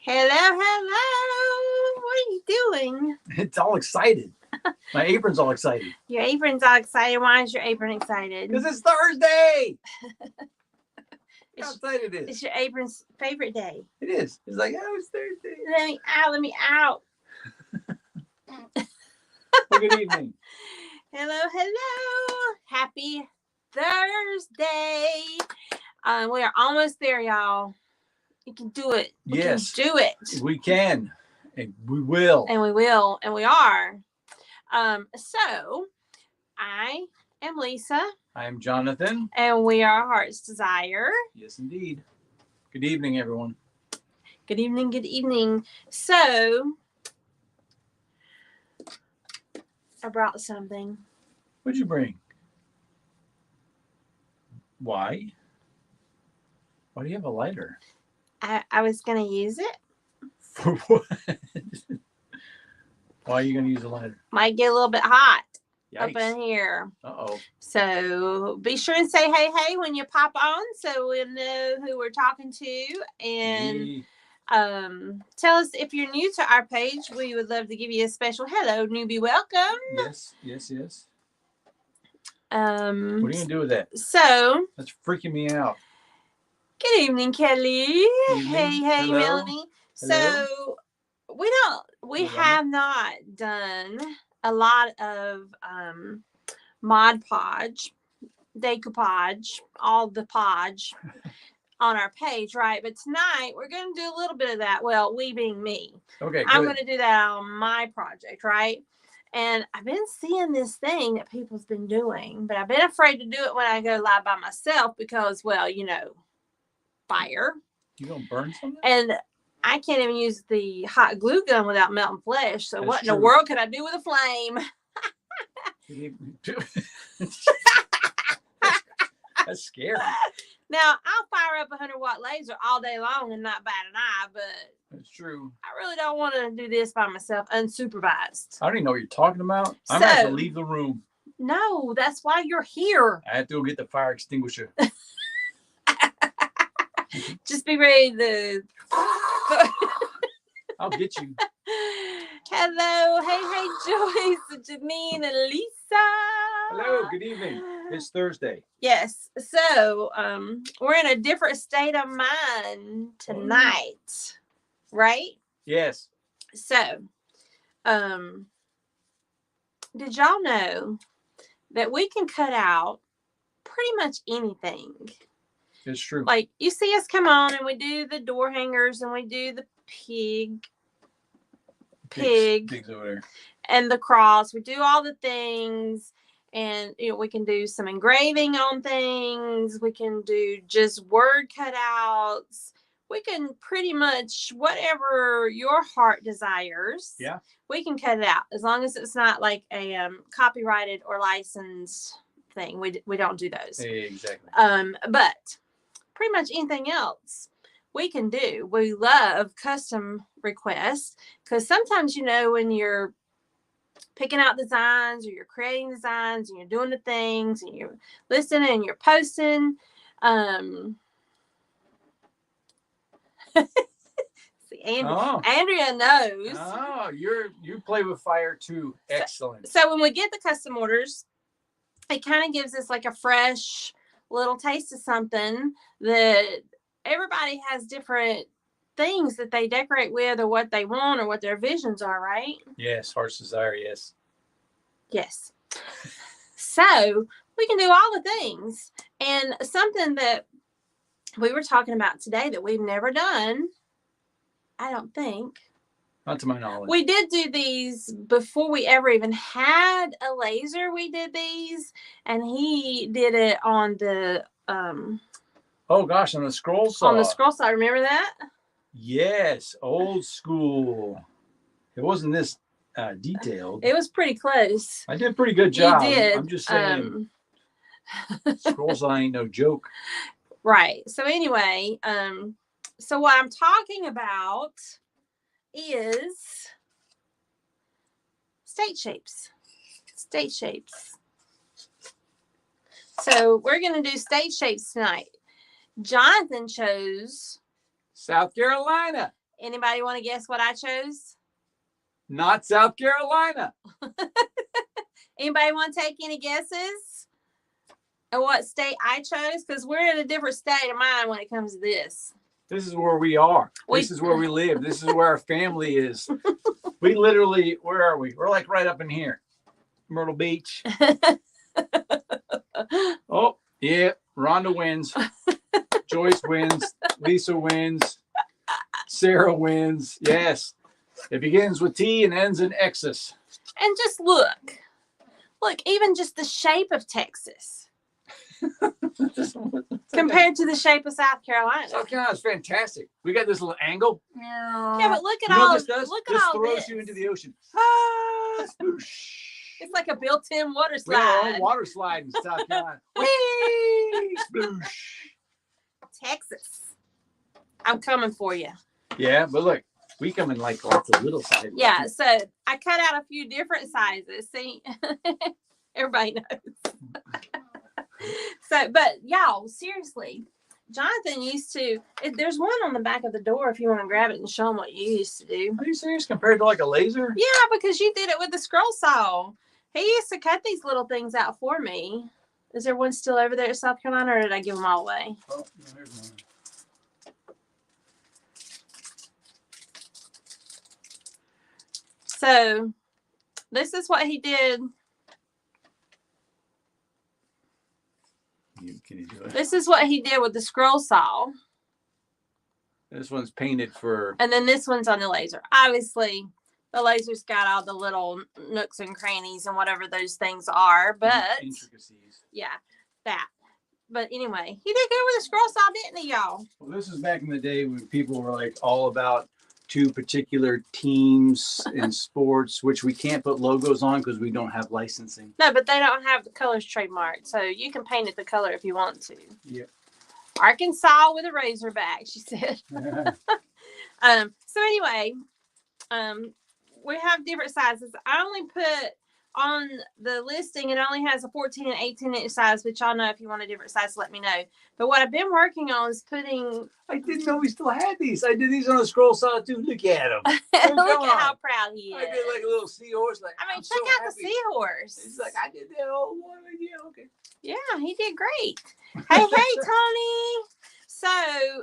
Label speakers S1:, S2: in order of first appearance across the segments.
S1: Hello, hello. What are you doing?
S2: It's all excited. My apron's all excited.
S1: Your apron's all excited. Why is your apron excited?
S2: Because it's Thursday. How excited it is.
S1: It's your apron's favorite day.
S2: It is. It's like, oh, it's Thursday.
S1: Let me out.
S2: Well, good evening.
S1: Hello, hello. Happy Thursday. We are almost there, y'all. You can do it. We can do it.
S2: We can. And we will.
S1: And we will. And we are. So, I am Lisa.
S2: I am Jonathan.
S1: And we are Heart's Desire.
S2: Yes, indeed. Good evening, everyone.
S1: Good evening, good evening. So, I brought something.
S2: What'd you bring? Why? Why do you have a lighter?
S1: I was going to use it.
S2: For what? Why are you going to use a lighter?
S1: Might get a little bit hot.
S2: Yikes.
S1: Up in here.
S2: Uh-oh.
S1: So be sure and say hey when you pop on so we'll know who we're talking to. And tell us if you're new to our page. We would love to give you a special hello, newbie welcome.
S2: Yes. What are you going to do with that?
S1: So.
S2: That's freaking me out.
S1: Good evening, Kelly.
S2: Evening.
S1: Hey,
S2: Hello.
S1: Melanie.
S2: Hello.
S1: So we have not done a lot of Mod Podge, decoupage, all the podge on our page, right? But tonight we're going to do a little bit of that. Well, we being me.
S2: Okay,
S1: I'm going to do that on my project, right? And I've been seeing this thing that people's been doing, but I've been afraid to do it when I go live by myself because, well, you know, fire.
S2: You gonna burn something?
S1: And I can't even use the hot glue gun without melting flesh. So what in the world could I do with a flame?
S2: That's scary.
S1: Now, I'll fire up a 100-watt laser all day long and not bat an eye, but
S2: that's true.
S1: I really don't want to do this by myself unsupervised.
S2: I don't even know what you're talking about. I'm going to have to leave the room.
S1: No, that's why you're here.
S2: I have to go get the fire extinguisher.
S1: Just be ready to...
S2: I'll get you.
S1: Hello. Hey, Joyce, Janine, and Lisa.
S2: Hello. Good evening. It's Thursday.
S1: Yes. So we're in a different state of mind tonight, right?
S2: Yes.
S1: So did y'all know that we can cut out pretty much anything?
S2: It's true.
S1: Like, you see us come on and we do the door hangers and we do the pig
S2: Pigs over there.
S1: And the cross. We do all the things, and you know, we can do some engraving on things. We can do just word cutouts. We can pretty much whatever your heart desires.
S2: Yeah. We
S1: can cut it out as long as it's not like a copyrighted or licensed thing. We don't do those.
S2: Exactly.
S1: But pretty much anything else we can do. We love custom requests because sometimes, you know, when you're picking out designs or you're creating designs and you're doing the things and you're listening and you're posting, see, Andrea knows.
S2: Oh, you play with fire too. Excellent.
S1: So when we get the custom orders, it kind of gives us like a fresh little taste of something that everybody has different things that they decorate with or what they want or what their visions are, right?
S2: Yes, Heart's Desire, yes.
S1: Yes. So we can do all the things. And something that we were talking about today that we've never done, I don't think.
S2: Not to my knowledge.
S1: We did do these before we ever even had a laser. We did these, and he did it on the
S2: oh gosh, on the scroll saw.
S1: On the scroll saw, remember that?
S2: Yes, old school. It wasn't this detailed.
S1: It was pretty close.
S2: I did a pretty good job.
S1: You did.
S2: I'm just saying. Scroll saw ain't no joke.
S1: Right. So anyway, so what I'm talking about is state shapes. So we're going to do state shapes tonight. Jonathan chose
S2: South Carolina.
S1: Anybody want to guess what I chose?
S2: Not South Carolina.
S1: Anybody want to take any guesses at what state I chose? Because we're in a different state of mind when it comes to this.
S2: This is where we are. This is where we live. This is where our family is. We literally, where are we? We're like right up in here. Myrtle Beach. Oh, yeah. Rhonda wins. Joyce wins. Lisa wins. Sarah wins. Yes. It begins with T and ends in X's.
S1: And just look. Look, even just the shape of Texas. Compared to the shape of South Carolina.
S2: South Carolina is fantastic. We got this little angle.
S1: Yeah, but look at
S2: you know
S1: all
S2: what this does?
S1: look at
S2: this
S1: all
S2: throws
S1: this.
S2: you into the ocean. Ah, swoosh.
S1: It's like a built-in water
S2: We have our
S1: slide.
S2: own water slide in South Carolina. Whee! Sploosh.
S1: Texas. I'm coming for you.
S2: Yeah, but look, we come in like lots of little sizes.
S1: Yeah, so I cut out a few different sizes. See, everybody knows. So, but y'all, seriously, Jonathan used to. There's one on the back of the door if you want to grab it and show them what you used to do.
S2: Are you serious? Compared to like a laser?
S1: Yeah, because you did it with the scroll saw. He used to cut these little things out for me. Is there one still over there at South Carolina, or did I give them all away?
S2: Oh, no, there's one.
S1: So, this is what he did.
S2: Can you do it?
S1: This is what he did with the scroll saw.
S2: This one's painted for.
S1: And then this one's on the laser. Obviously, the laser's got all the little nooks and crannies and whatever those things are. But,
S2: Intricacies.
S1: yeah, that. But anyway, he did good with the scroll saw, didn't he, y'all?
S2: Well, this is back in the day when people were like all about two particular teams in sports, which we can't put logos on because we don't have licensing.
S1: No, but they don't have the colors trademarked. So you can paint it the color if you want to.
S2: Yeah.
S1: Arkansas with a razorback, she said. So anyway, we have different sizes. I only put on the listing, it only has a 14 and 18 inch size, which y'all know if you want a different size, let me know. But what I've been working on is putting.
S2: I didn't know we still had these. I did these on a scroll saw too. Look at them.
S1: Look at how proud he is.
S2: I did like a little seahorse. Like,
S1: I mean,
S2: I'm
S1: check
S2: so
S1: out
S2: happy.
S1: the seahorse.
S2: It's like I did that whole one. Yeah, okay.
S1: Yeah, he did great. Hey, Tony. So,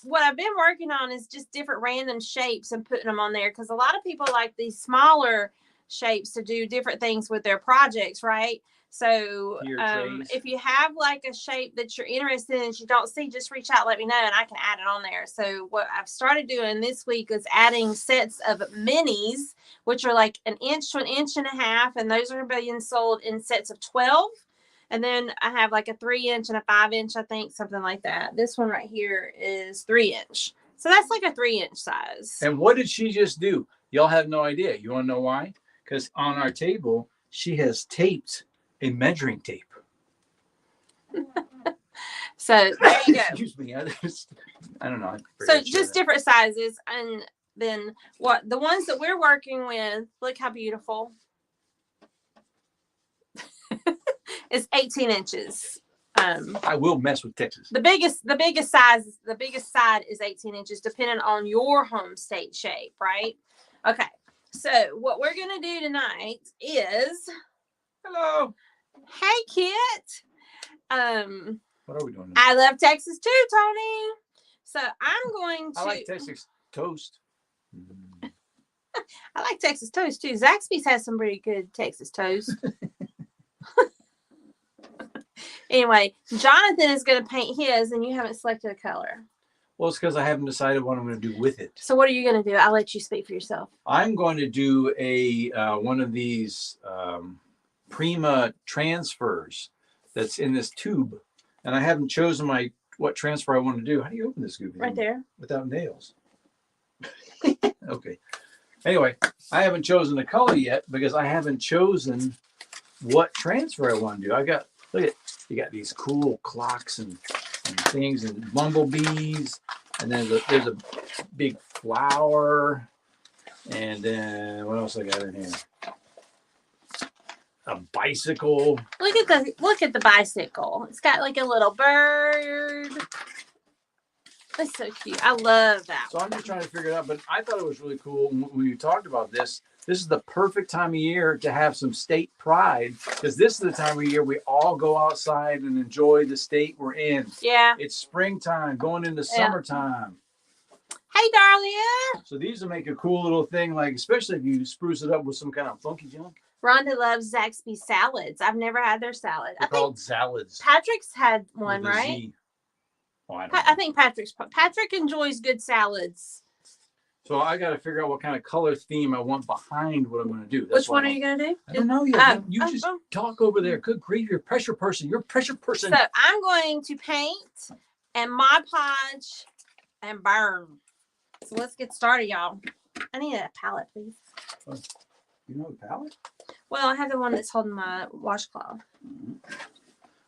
S1: what I've been working on is just different random shapes and putting them on there because a lot of people like these smaller shapes to do different things with their projects, right? So, if you have like a shape that you're interested in that you don't see, just reach out, let me know, and I can add it on there. So, what I've started doing this week is adding sets of minis, which are like an inch to an inch and a half, and those are being sold in sets of 12. And then I have like a 3 inch and a 5 inch, I think, something like that. This one right here is 3 inch. So that's like a 3 inch size.
S2: And what did she just do? Y'all have no idea. You want to know why? Because on our table, she has taped a measuring tape.
S1: So there you go.
S2: Excuse me. I don't know.
S1: So just different sizes. And then what the ones that we're working with, look how beautiful. It's 18 inches.
S2: I will mess with Texas.
S1: The biggest side is 18 inches, depending on your home state shape, right? Okay. So what we're gonna do tonight is,
S2: hello.
S1: Hey, Kit.
S2: What are we doing?
S1: I love Texas too, Tony. So I'm going to.
S2: I like Texas toast.
S1: I like Texas toast too. Zaxby's has some pretty good Texas toast. Anyway, Jonathan is going to paint his, and you haven't selected a color.
S2: Well, it's because I haven't decided what I'm going to do with it.
S1: So what are you going to do? I'll let you speak for yourself.
S2: I'm going to do a one of these Prima transfers that's in this tube, and I haven't chosen what transfer I want to do. How do you open this, Goofy?
S1: Right there.
S2: Without nails. Okay. Anyway, I haven't chosen the color yet because I haven't chosen what transfer I want to do. Look at, you got these cool clocks and things and bumblebees, and then there's a big flower, and then what else I got in here? A bicycle.
S1: Look at the bicycle. It's got like a little bird. That's so cute. I love that.
S2: So I'm just trying to figure it out, but I thought it was really cool when you talked about this. This is the perfect time of year to have some state pride, because this is the time of year we all go outside and enjoy the state we're in.
S1: Yeah.
S2: It's springtime, going into summertime.
S1: Hey, Darlia.
S2: So these will make a cool little thing, like especially if you spruce it up with some kind of funky junk.
S1: Rhonda loves Zaxby's salads. I've never had their salad.
S2: They're called salads.
S1: Patrick's had one, right?
S2: Oh,
S1: I think Patrick enjoys good salads.
S2: So I got to figure out what kind of color theme I want behind what I'm going to do. That's
S1: Which one are you going to do?
S2: I don't know yet. You just talk over there. Good grief, you're a pressure person. You're a pressure person.
S1: So I'm going to paint and Mod Podge and burn. So let's get started, y'all. I need a palette, please.
S2: You know a palette?
S1: Well, I have the one that's holding my washcloth.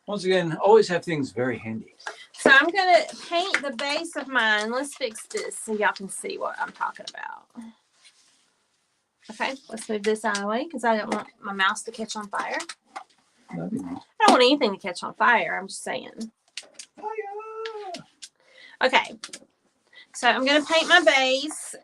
S2: Once again, always have things very handy.
S1: So I'm going to paint the base of mine. Let's fix this so y'all can see what I'm talking about. Okay, let's move this out of the way because I don't want my mouse to catch on fire.
S2: That'd be nice.
S1: I don't want anything to catch on fire. I'm just saying.
S2: Fire!
S1: Okay, so I'm going to paint my base.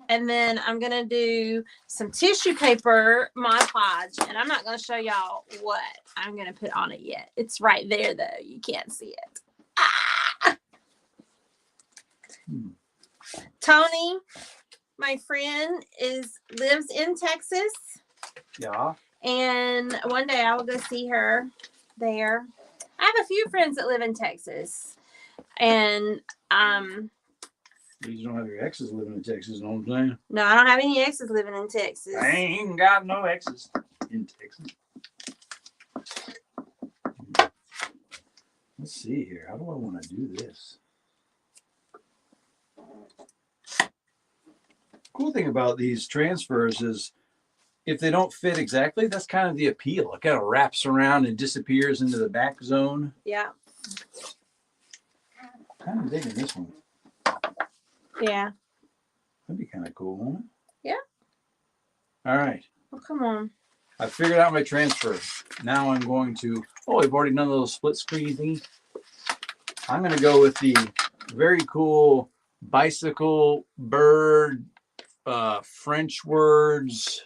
S1: And then I'm going to do some tissue paper Mod Podge. And I'm not going to show y'all what I'm going to put on it yet. It's right there, though. You can't see it. Ah! Tony, my friend, lives in Texas.
S2: Yeah.
S1: And one day I will go see her there. I have a few friends that live in Texas. And
S2: you don't have your exes living in Texas, you know what I'm saying?
S1: no, I don't have any exes living in Texas.
S2: I ain't got no exes in Texas. Let's see here. How do I want to do this? Cool thing about these transfers is if they don't fit exactly, that's kind of the appeal. It kind of wraps around and disappears into the back zone.
S1: Yeah.
S2: Kind of digging this one.
S1: Yeah.
S2: That'd be kind of cool, wouldn't it?
S1: Yeah.
S2: All right.
S1: Oh, come on.
S2: I figured out my transfer. Now I'm going to, I've already done a little split screen thing. I'm going to go with the very cool bicycle, bird, French words.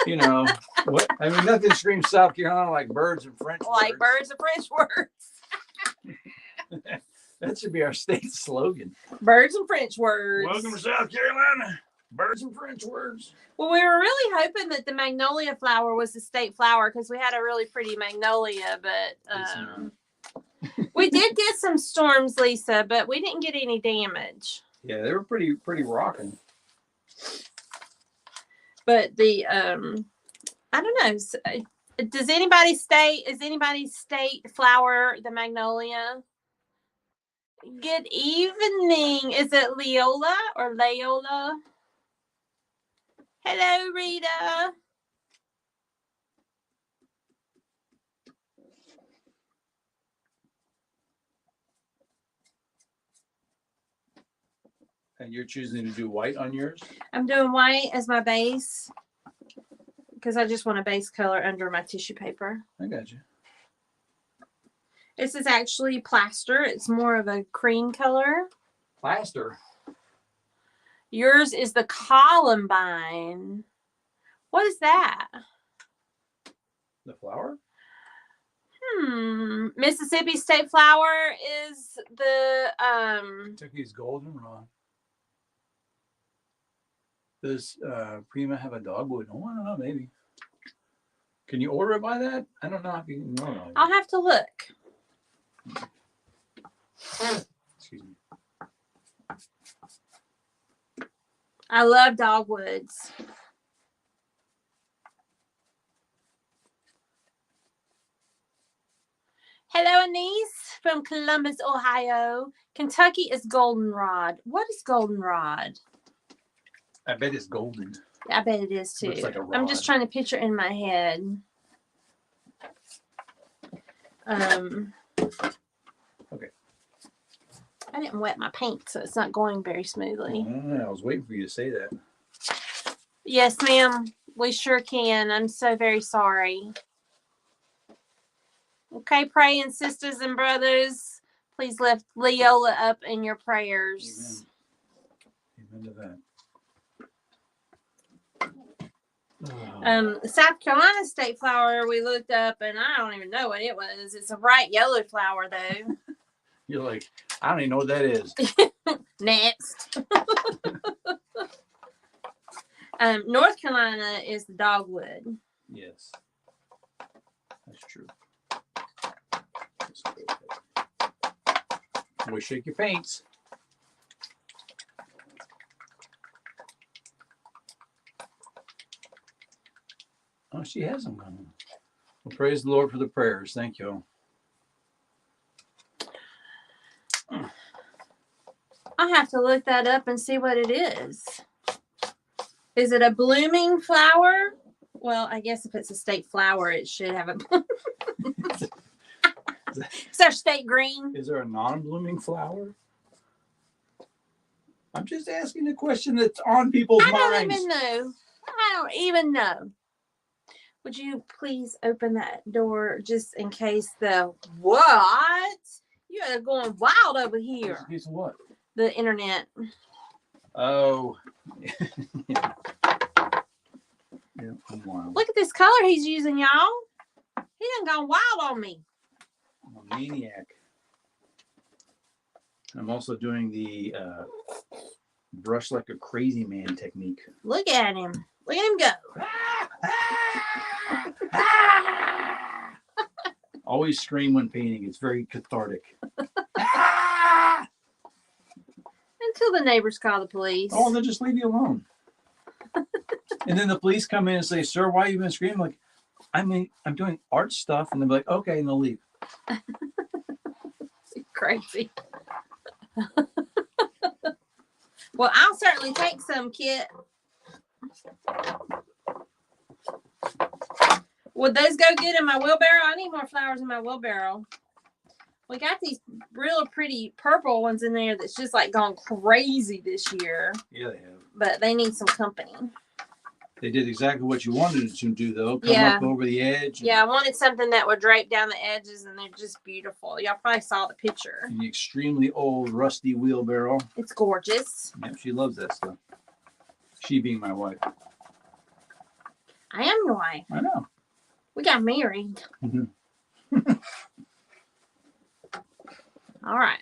S2: You know, what? I mean, nothing screams South Carolina like birds and French words.
S1: Like birds and French words.
S2: That should be our state slogan.
S1: Birds and French words.
S2: Welcome to South Carolina. Birds and French words.
S1: Well, we were really hoping that the magnolia flower was the state flower because we had a really pretty magnolia, but we did get some storms, Lisa, but we didn't get any damage.
S2: Yeah, they were pretty rocking.
S1: But the I don't know. Is anybody's state flower the magnolia? Good evening. Is it Leola or Leola? Hello, Rita.
S2: And you're choosing to do white on yours?
S1: I'm doing white as my base because I just want a base color under my tissue paper.
S2: I got you.
S1: This is actually plaster. It's more of a cream color.
S2: Plaster?
S1: Yours is the columbine. What is that?
S2: The flower?
S1: Mississippi state flower is the
S2: Kentucky's goldenrod. Does Prima have a dogwood? Oh, I don't know, maybe. Can you order it by that? I don't know if you can order it.
S1: I'll have to look.
S2: Excuse me.
S1: I love dogwoods. Hello, Anise from Columbus, Ohio. Kentucky is goldenrod. What is goldenrod?
S2: I bet it's golden.
S1: I bet it is too.
S2: Looks like a rod.
S1: I'm just trying to picture in my head.
S2: Okay.
S1: I didn't wet my paint, so it's not going very smoothly.
S2: I was waiting for you to say that.
S1: Yes, ma'am. We sure can. I'm so very sorry. Okay, praying sisters and brothers, Please lift Leola up in your prayers.
S2: Amen to that.
S1: South Carolina state flower we looked up, and I don't even know what it was. It's a bright yellow flower, though.
S2: You're like, I don't even know what that is.
S1: Next. North Carolina is the dogwood.
S2: Yes, that's true. Let's go with that. Boy, shake your paints. Oh, she has them going. Well, praise the Lord for the prayers. Thank you.
S1: I have to look that up and see what it is. Is it a blooming flower? Well, I guess if it's a state flower, it should have a bloom. It's our state green.
S2: Is there a non-blooming flower? I'm just asking a question that's on people's minds.
S1: I don't even know. Would you please open that door just in case the what? You are going wild over here.
S2: Piece of what?
S1: The internet.
S2: Oh. Yeah, I'm wild.
S1: Look at this color he's using, y'all. He done gone wild on me.
S2: I'm a maniac. I'm also doing the brush like a crazy man technique.
S1: Look at him. Look at him go.
S2: Always scream when painting. It's very cathartic.
S1: Until the neighbors call the police.
S2: Oh, they'll just leave you alone. And then the police come in and say, "Sir, why have you been screaming?" Like, I'm doing art stuff. And they'll be like, "Okay," and they'll leave.
S1: Crazy. Well, I'll certainly take some, Kit. Would those go good in my wheelbarrow? I need more flowers in my wheelbarrow. We got these real pretty purple ones in there that's just like gone crazy this year.
S2: Yeah, they have.
S1: But they need some company.
S2: They did exactly what you wanted it to do, though. Come
S1: Yeah.
S2: up over the edge.
S1: Yeah, I wanted something that would drape down the edges, and they're just beautiful. Y'all probably saw the picture.
S2: An extremely old, rusty wheelbarrow.
S1: It's gorgeous.
S2: Yep, she loves that stuff. She being my wife.
S1: I am your wife.
S2: I know.
S1: We got married.
S2: Mhm.
S1: All right.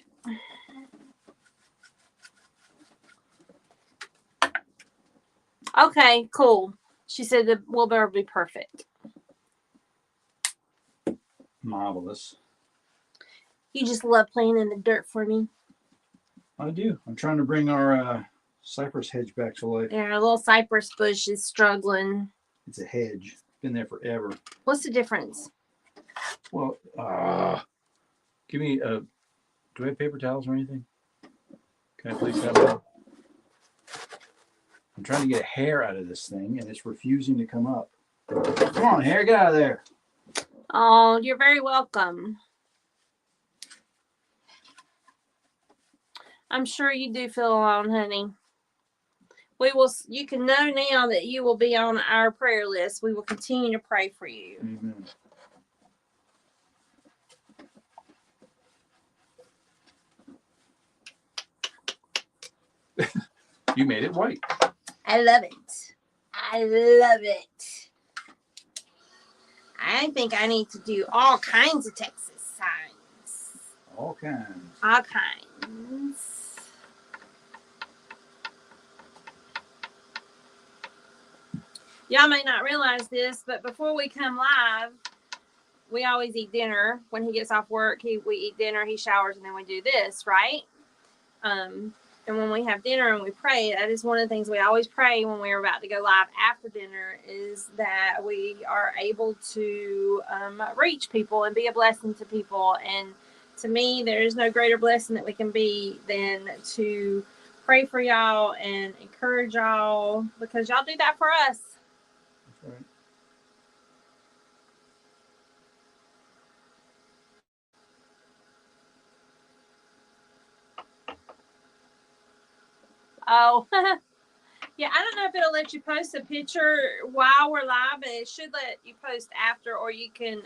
S1: Okay, cool. She said the wheelbarrow would be perfect.
S2: Marvelous.
S1: You just love playing in the dirt for me.
S2: I do. I'm trying to bring our cypress hedge back to life.
S1: There, a little cypress bush is struggling.
S2: It's a hedge. It's been there forever.
S1: What's the difference?
S2: Well, give me do we have paper towels or anything? Can I please have one? I'm trying to get hair out of this thing, and it's refusing to come up. Come on, hair, get out of there.
S1: Oh, you're very welcome. I'm sure you do feel alone, honey. You can know now that you will be on our prayer list. We will continue to pray for you.
S2: Amen. You made it white.
S1: I love it. I love it. I think I need to do all kinds of Texas signs.
S2: All kinds.
S1: All kinds. Y'all may not realize this, but before we come live, we always eat dinner. When he gets off work, we eat dinner, he showers, and then we do this, right? And when we have dinner and we pray, that is one of the things we always pray when we're about to go live after dinner, is that we are able to reach people and be a blessing to people. And to me, there is no greater blessing that we can be than to pray for y'all and encourage y'all, because y'all do that for us.
S2: That's right.
S1: Oh, yeah. I don't know if it'll let you post a picture while we're live, but it should let you post after, or you can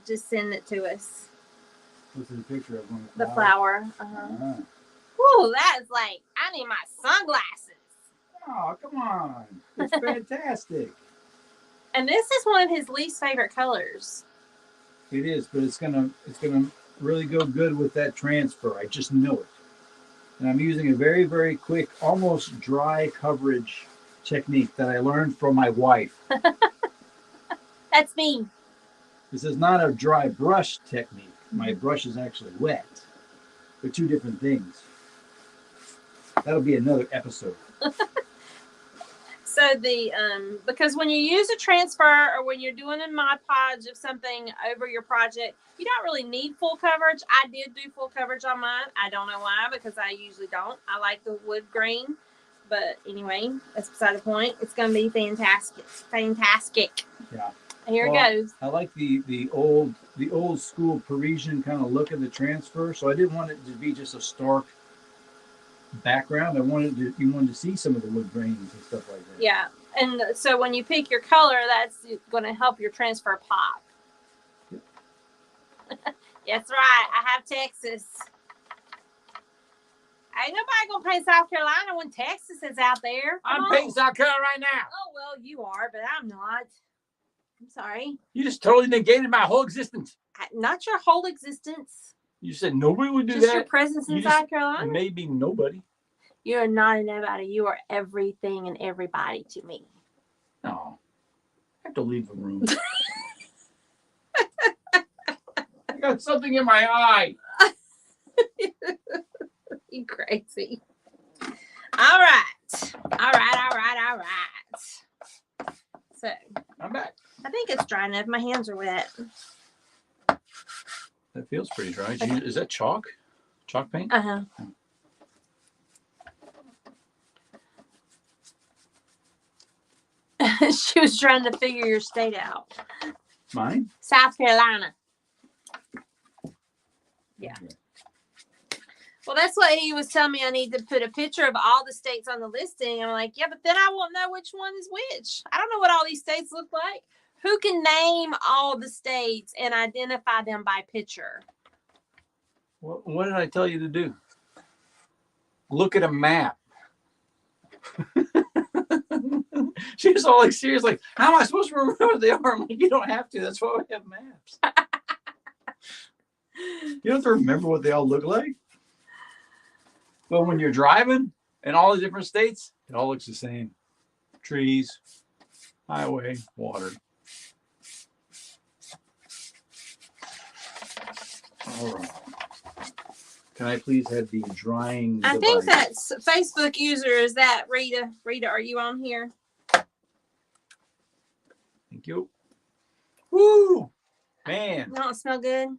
S1: just send it to us.
S2: What's the picture of one?
S1: The flower.
S2: Ah.
S1: Ooh, that's like, I need my sunglasses.
S2: Oh, come on. It's fantastic.
S1: And this is one of his least favorite colors.
S2: It is, but it's gonna really go good with that transfer. I just know it. And I'm using a very, very quick, almost dry coverage technique that I learned from my wife.
S1: That's me.
S2: This is not a dry brush technique. My brush is actually wet. They're two different things. That'll be another episode.
S1: So because when you use a transfer or when you're doing a Mod Podge of something over your project, you don't really need full coverage. I did do full coverage on mine. I don't know why, because I usually don't. I like the wood grain. But anyway, that's beside the point. It's going to be fantastic. Fantastic.
S2: Yeah.
S1: Here it goes.
S2: I like the old school Parisian kind of look of the transfer. So I didn't want it to be just a stark background. You wanted to see some of the wood grains and stuff like that.
S1: Yeah. And so when you pick your color, that's going to help your transfer pop. Yep. That's right. I have Texas. Ain't nobody gonna paint South Carolina when Texas is out there.
S2: I'm painting South Carolina right now.
S1: Oh well, you are, but I'm not. I'm sorry.
S2: You just totally negated my whole existence.
S1: Not your whole existence.
S2: You said nobody would do
S1: just
S2: that.
S1: Your presence in South Carolina.
S2: Maybe nobody.
S1: You are not a nobody. You are everything and everybody to me.
S2: No, I have to leave the room. I got something in my eye.
S1: You crazy. All right. So
S2: I'm back.
S1: I think it's dry enough. My hands are wet.
S2: That feels pretty dry. Is that chalk? Chalk paint?
S1: Uh-huh. She was trying to figure your state out.
S2: Mine?
S1: South Carolina. Yeah. Okay. Well, that's what he was telling me. I need to put a picture of all the states on the listing. I'm like, yeah, but then I won't know which one is which. I don't know what all these states look like. Who can name all the states and identify them by picture?
S2: What did I tell you to do? Look at a map. She was all like serious, like, how am I supposed to remember what they are? I'm like, you don't have to. That's why we have maps. You don't have to remember what they all look like. But when you're driving in all the different states, it all looks the same. Trees, highway, water. All right. Can I please have the drying device?
S1: I think that's Facebook user. Is that Rita? Rita, are you on here?
S2: Thank you. Woo! Man.
S1: Don't smell good?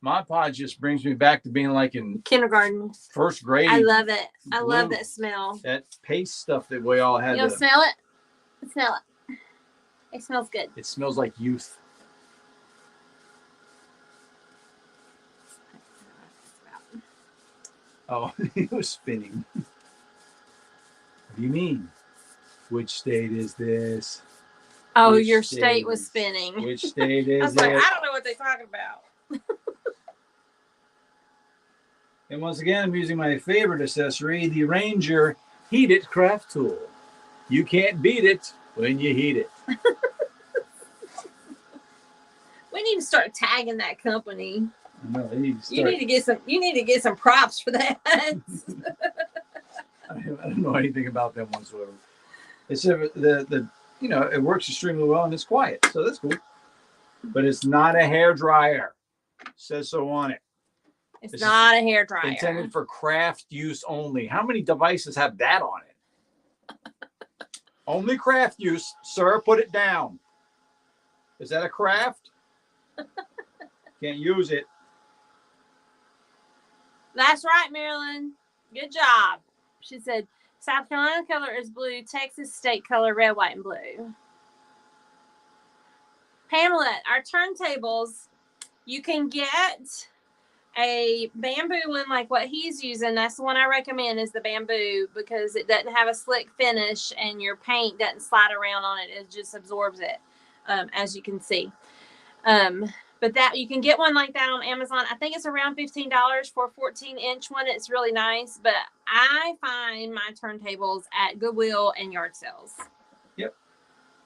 S2: Mod Podge just brings me back to being like in
S1: kindergarten,
S2: first grade.
S1: I love it. I love that smell.
S2: That paste stuff that we all had.
S1: You'll smell it? Smell it. It smells good.
S2: It smells like youth. Oh, it was spinning. What do you mean? Which state is this?
S1: Oh, your state was spinning.
S2: Which state is it?
S1: I was like, I don't know what they're talking about.
S2: And once again, I'm using my favorite accessory, the Ranger Heat It Craft Tool. You can't beat it when you heat it.
S1: We need to start tagging that company.
S2: No,
S1: you need to get some props for that.
S2: I don't know anything about them whatsoever. It's it works extremely well and it's quiet, so that's cool. But it's not a hair dryer. It says so on it.
S1: It's not a hair dryer.
S2: Intended for craft use only. How many devices have that on it? Only craft use, sir. Put it down. Is that a craft? Can't use it.
S1: That's right, Marilyn. Good job. She said, South Carolina color is blue. Texas state color, red, white, and blue. Pamela, our turntables, you can get a bamboo one like what he's using. That's the one I recommend is the bamboo because it doesn't have a slick finish and your paint doesn't slide around on it. It just absorbs it, as you can see. But But that you can get one like that on Amazon. I think it's around $15 for a 14-inch one. It's really nice. But I find my turntables at Goodwill and yard sales.
S2: Yep.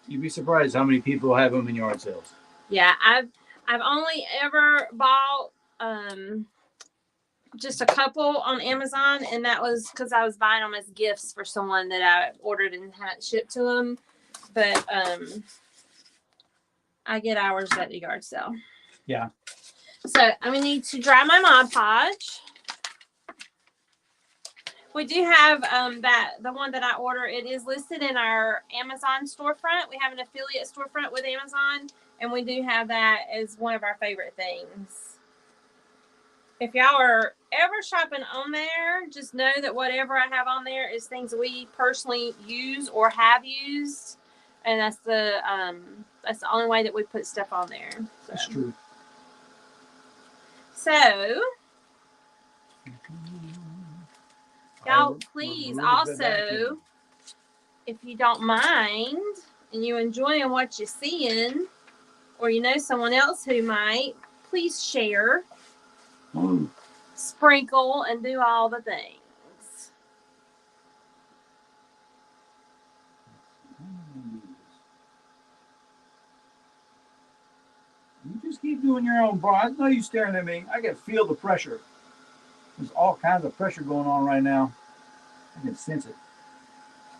S2: You'd be surprised how many people have them in yard sales.
S1: Yeah, I've only ever bought just a couple on Amazon, and that was because I was buying them as gifts for someone that I ordered and had it shipped to them. But I get ours at the yard sale.
S2: Yeah.
S1: So I'm gonna need to dry my Mod Podge. We do have the one that I order. It is listed in our Amazon storefront. We have an affiliate storefront with Amazon, and we do have that as one of our favorite things. If y'all are ever shopping on there, just know that whatever I have on there is things we personally use or have used, and that's the only way that we put stuff on there. So.
S2: That's true.
S1: So, y'all, please also, if you don't mind and you enjoying what you're seeing, or you know someone else who might, please share, sprinkle, and do all the things.
S2: You just keep doing your own, bro. I know you staring at me. I can feel the pressure. There's all kinds of pressure going on right now. I can sense it.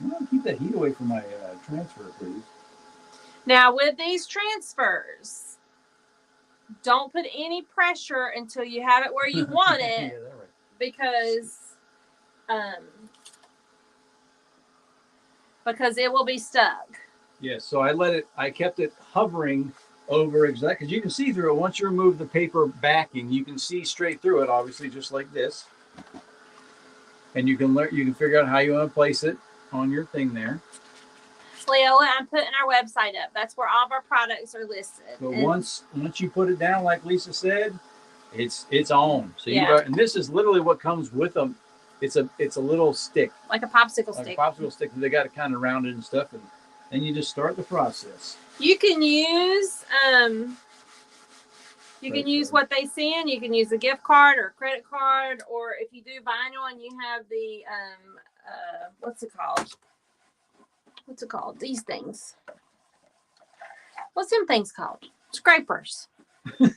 S2: I'm going to keep that heat away from my transfer, please.
S1: Now, with these transfers, don't put any pressure until you have it where you want it.
S2: Yeah, that's right.
S1: Because it will be stuck.
S2: Yeah, so I kept it hovering over exactly, because you can see through it. Once you remove the paper backing, you can see straight through it, obviously, just like this. And you can figure out how you want to place it on your thing there.
S1: Leola, I'm putting our website up. That's where all of our products are listed.
S2: But once you put it down, like Lisa said, it's on. So and this is literally what comes with them. It's a little stick,
S1: like a popsicle stick.
S2: A popsicle stick. They got it kind of rounded and stuff, and then you just start the process.
S1: You can use what they send. You can use a gift card or a credit card, or if you do vinyl and you have the what's it called? These things. What's them things called? Scrapers.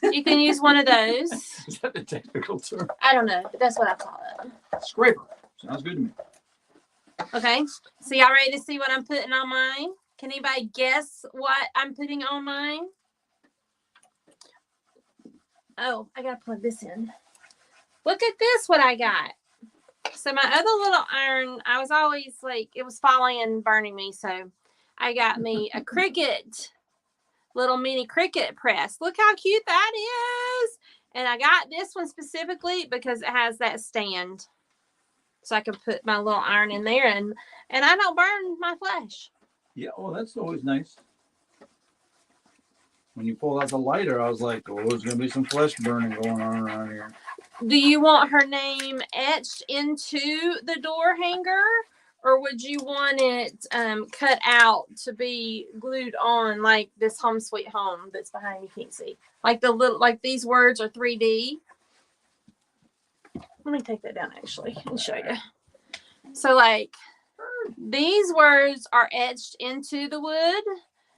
S1: You can use one of those.
S2: Is that the technical term?
S1: I don't know, but that's what I call it.
S2: Scraper. Sounds good to me.
S1: Okay. So y'all ready to see what I'm putting on mine? Can anybody guess what I'm putting on mine? Oh, I gotta plug this in. Look at this, what I got. So my other little iron, I was always like, it was falling and burning me. So I got me a little mini Cricut press. Look how cute that is. And I got this one specifically because it has that stand. So I can put my little iron in there and I don't burn my flesh.
S2: Yeah, well, that's always nice. When you pulled out the lighter, I was like, oh, there's going to be some flesh burning going on around here.
S1: Do you want her name etched into the door hanger? Or would you want it cut out to be glued on like this Home Sweet Home that's behind you can't see? Like these words are 3D. Let me take that down actually and show you. So like these words are etched into the wood,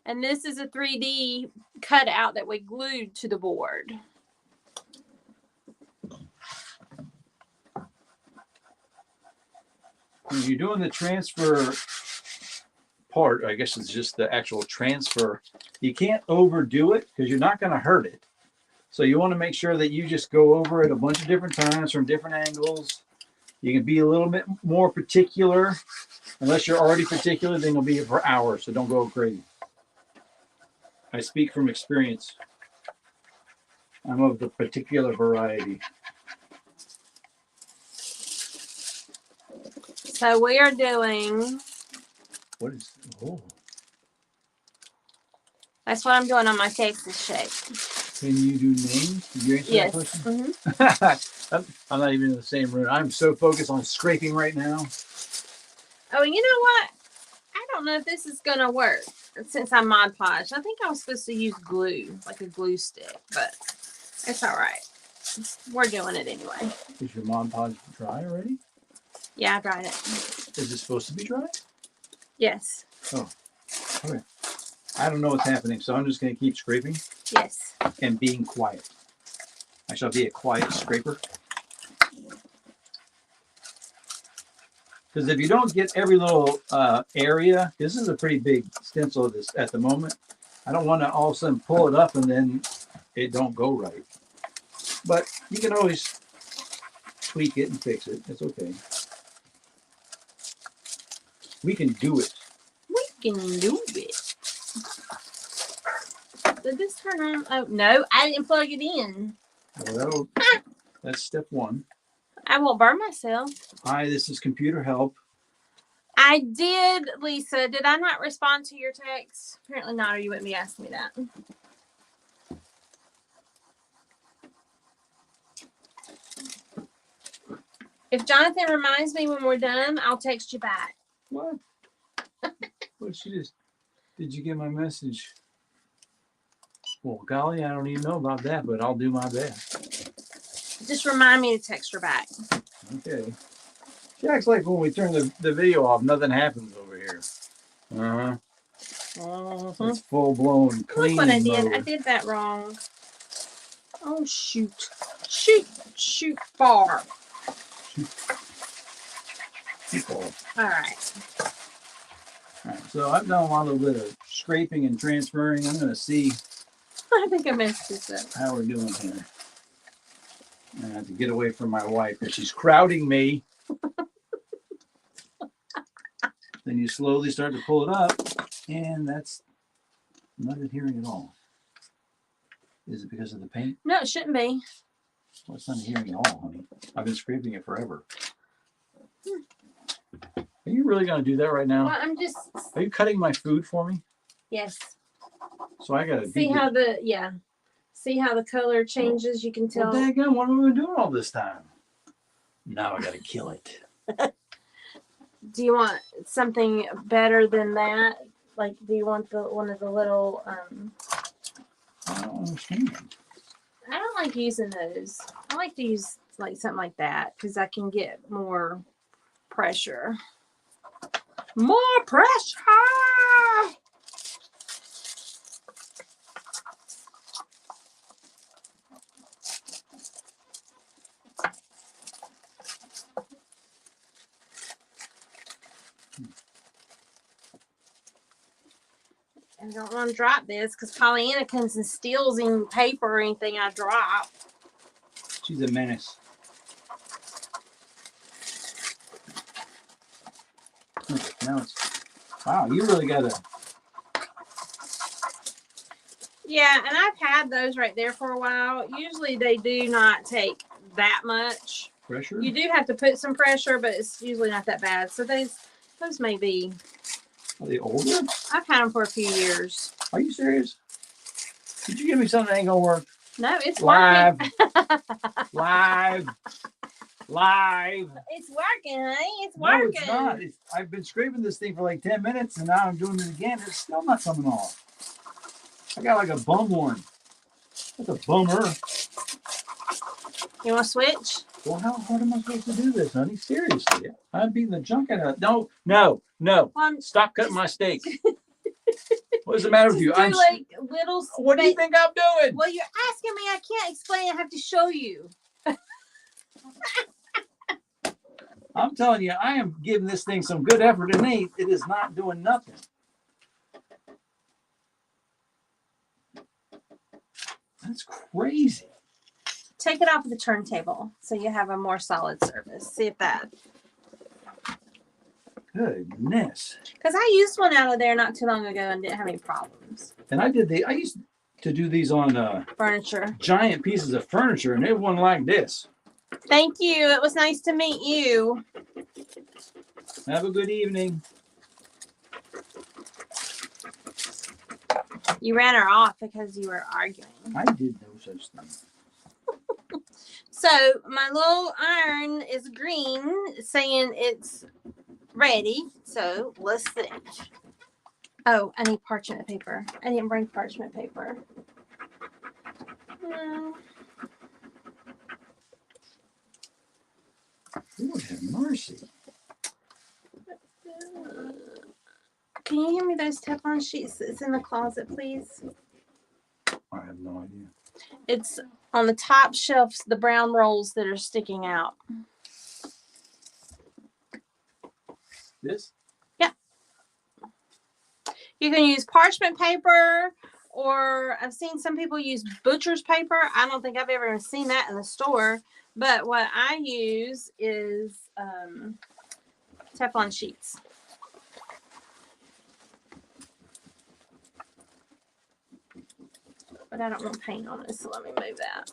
S1: and this is a 3D cutout that we glued to the board.
S2: When you're doing the transfer part, I guess it's just the actual transfer, you can't overdo it because you're not going to hurt it. So you want to make sure that you just go over it a bunch of different times from different angles. You can be a little bit more particular. Unless you're already particular, then you'll be here for hours, so don't go crazy. I speak from experience. I'm of the particular variety.
S1: So we are doing...
S2: What is... Oh.
S1: That's what I'm doing on my Texas shake.
S2: Can you do names? Did you answer that question?
S1: Mm-hmm.
S2: I'm not even in the same room. I'm so focused on scraping right now.
S1: Oh, and you know what? I don't know if this is going to work. since I Mod Podge. I think I was supposed to use glue, like a glue stick, but it's all right. We're doing it anyway.
S2: Is your Mod Podge dry already?
S1: Yeah, I dried it.
S2: Is it supposed to be dry?
S1: Yes.
S2: Oh, okay. I don't know what's happening, so I'm just going to keep scraping.
S1: Yes.
S2: And being quiet. I shall be a quiet scraper. Because if you don't get every little area, this is a pretty big stencil this at the moment. I don't want to all of a sudden pull it up and then it don't go right. But you can always tweak it and fix it. It's okay. We can do it.
S1: We can do it. Did this turn on? Oh, no, I didn't plug it in.
S2: Well, that's step one.
S1: I won't burn myself.
S2: Hi, this is computer help.
S1: I did, Lisa. Did I not respond to your text? Apparently not, or you wouldn't be asking me that. If Jonathan reminds me when we're done, I'll text you back.
S2: What? What she just? Did you get my message? Well, golly, I don't even know about that, but I'll do my best.
S1: Just remind me to text her back.
S2: Okay. She acts like when we turn the video off, nothing happens over here. Uh-huh. It's full-blown clean
S1: Look what I did.
S2: mode.
S1: I did that wrong. Oh, shoot. Shoot far.
S2: All
S1: right.
S2: So I've done a little bit of scraping and transferring. I'm going to see
S1: I think I messed this up.
S2: how we're doing here. I have to get away from my wife because she's crowding me. Then you slowly start to pull it up, and that's not adhering at all. Is it because of the paint?
S1: No, it shouldn't be.
S2: Well, it's not adhering at all, honey. I've been scraping it forever. Are you really going to do that right now?
S1: Well, I'm just...
S2: Are you cutting my food for me?
S1: Yes.
S2: So I got to
S1: see how the... Yeah. See how the color changes? You can tell.
S2: Well, daggone, what have we been doing all this time? Now I got to kill it.
S1: Do you want something better than that? Like, do you want one of the little...
S2: I don't understand.
S1: I don't like using those. I like to use like something like that because I can get more pressure. More pressure! I don't want to drop this because Pollyanna comes and steals any paper or anything I drop.
S2: She's a menace. Now it's... Wow, you really got to...
S1: Yeah, and I've had those right there for a while. Usually they do not take that much.
S2: Pressure?
S1: You do have to put some pressure, but it's usually not that bad. So those may be...
S2: Are they older?
S1: I've had them for a few years.
S2: Are you serious? Did you give me something that ain't gonna work?
S1: No, it's
S2: live.
S1: working.
S2: Live.
S1: It's working, honey. It's working.
S2: No, it's not. I've been scraping this thing for like 10 minutes, and now I'm doing it again. It's still not coming off. I got like a bum horn. That's a bummer.
S1: You want to switch?
S2: Well, how hard am I supposed to do this, honey? Seriously. I'm beating the junk out of it. No.
S1: Well,
S2: Stop cutting my steak. What is the matter with you?
S1: Do like little...
S2: What do you think I'm doing?
S1: Well, you're asking me. I can't explain. I have to show you.
S2: I'm telling you, I am giving this thing some good effort, and it is not doing nothing. That's crazy.
S1: Take it off of the turntable so you have a more solid surface. See if that...
S2: Goodness.
S1: Because I used one out of there not too long ago and didn't have any problems.
S2: And I used to do these on
S1: Furniture.
S2: giant pieces of furniture, and it wasn't like this.
S1: Thank you. It was nice to meet you.
S2: Have a good evening.
S1: You ran her off because you were arguing.
S2: I did no such thing.
S1: So my little iron is green, saying it's ready. So let's see. Oh, I need parchment paper. I didn't bring parchment paper.
S2: Lord have mercy.
S1: Can you hand me those Teflon sheets that's in the closet, please?
S2: I have no idea.
S1: It's on the top shelves, the brown rolls that are sticking out.
S2: This?
S1: Yeah. You can use parchment paper, or I've seen some people use butcher's paper. I don't think I've ever seen that in the store. But what I use is Teflon sheets. But I don't want paint on it, so let me move that.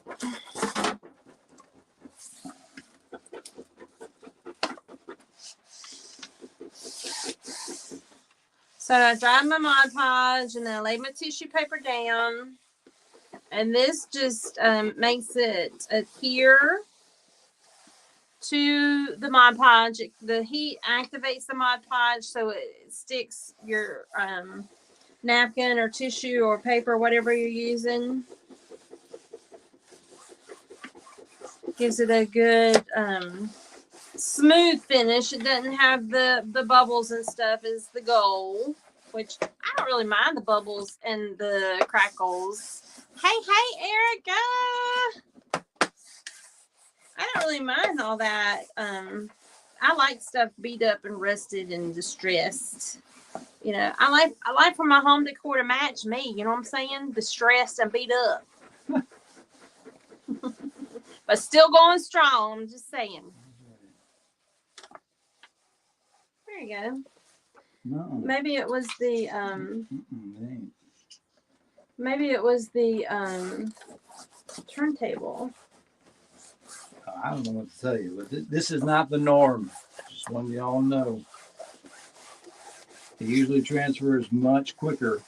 S1: So I dried my Mod Podge, and then I laid my tissue paper down. And this just makes it adhere to the Mod Podge. The heat activates the Mod Podge, so it sticks your napkin or tissue or paper, whatever you're using. Gives it a good smooth finish. It doesn't have the bubbles and stuff is the goal, which I don't really mind the bubbles and the crackles. Hey, Erica! I don't really mind all that. I like stuff beat up and rusted and distressed. You know, I like for my home decor to match me. You know what I'm saying? Distressed and beat up. But still going strong. I'm just saying. There you go.
S2: No.
S1: Maybe it was the maybe it was the turntable.
S2: I don't know what to tell you, but this is not the norm. Just letting y'all know. It usually transfers much quicker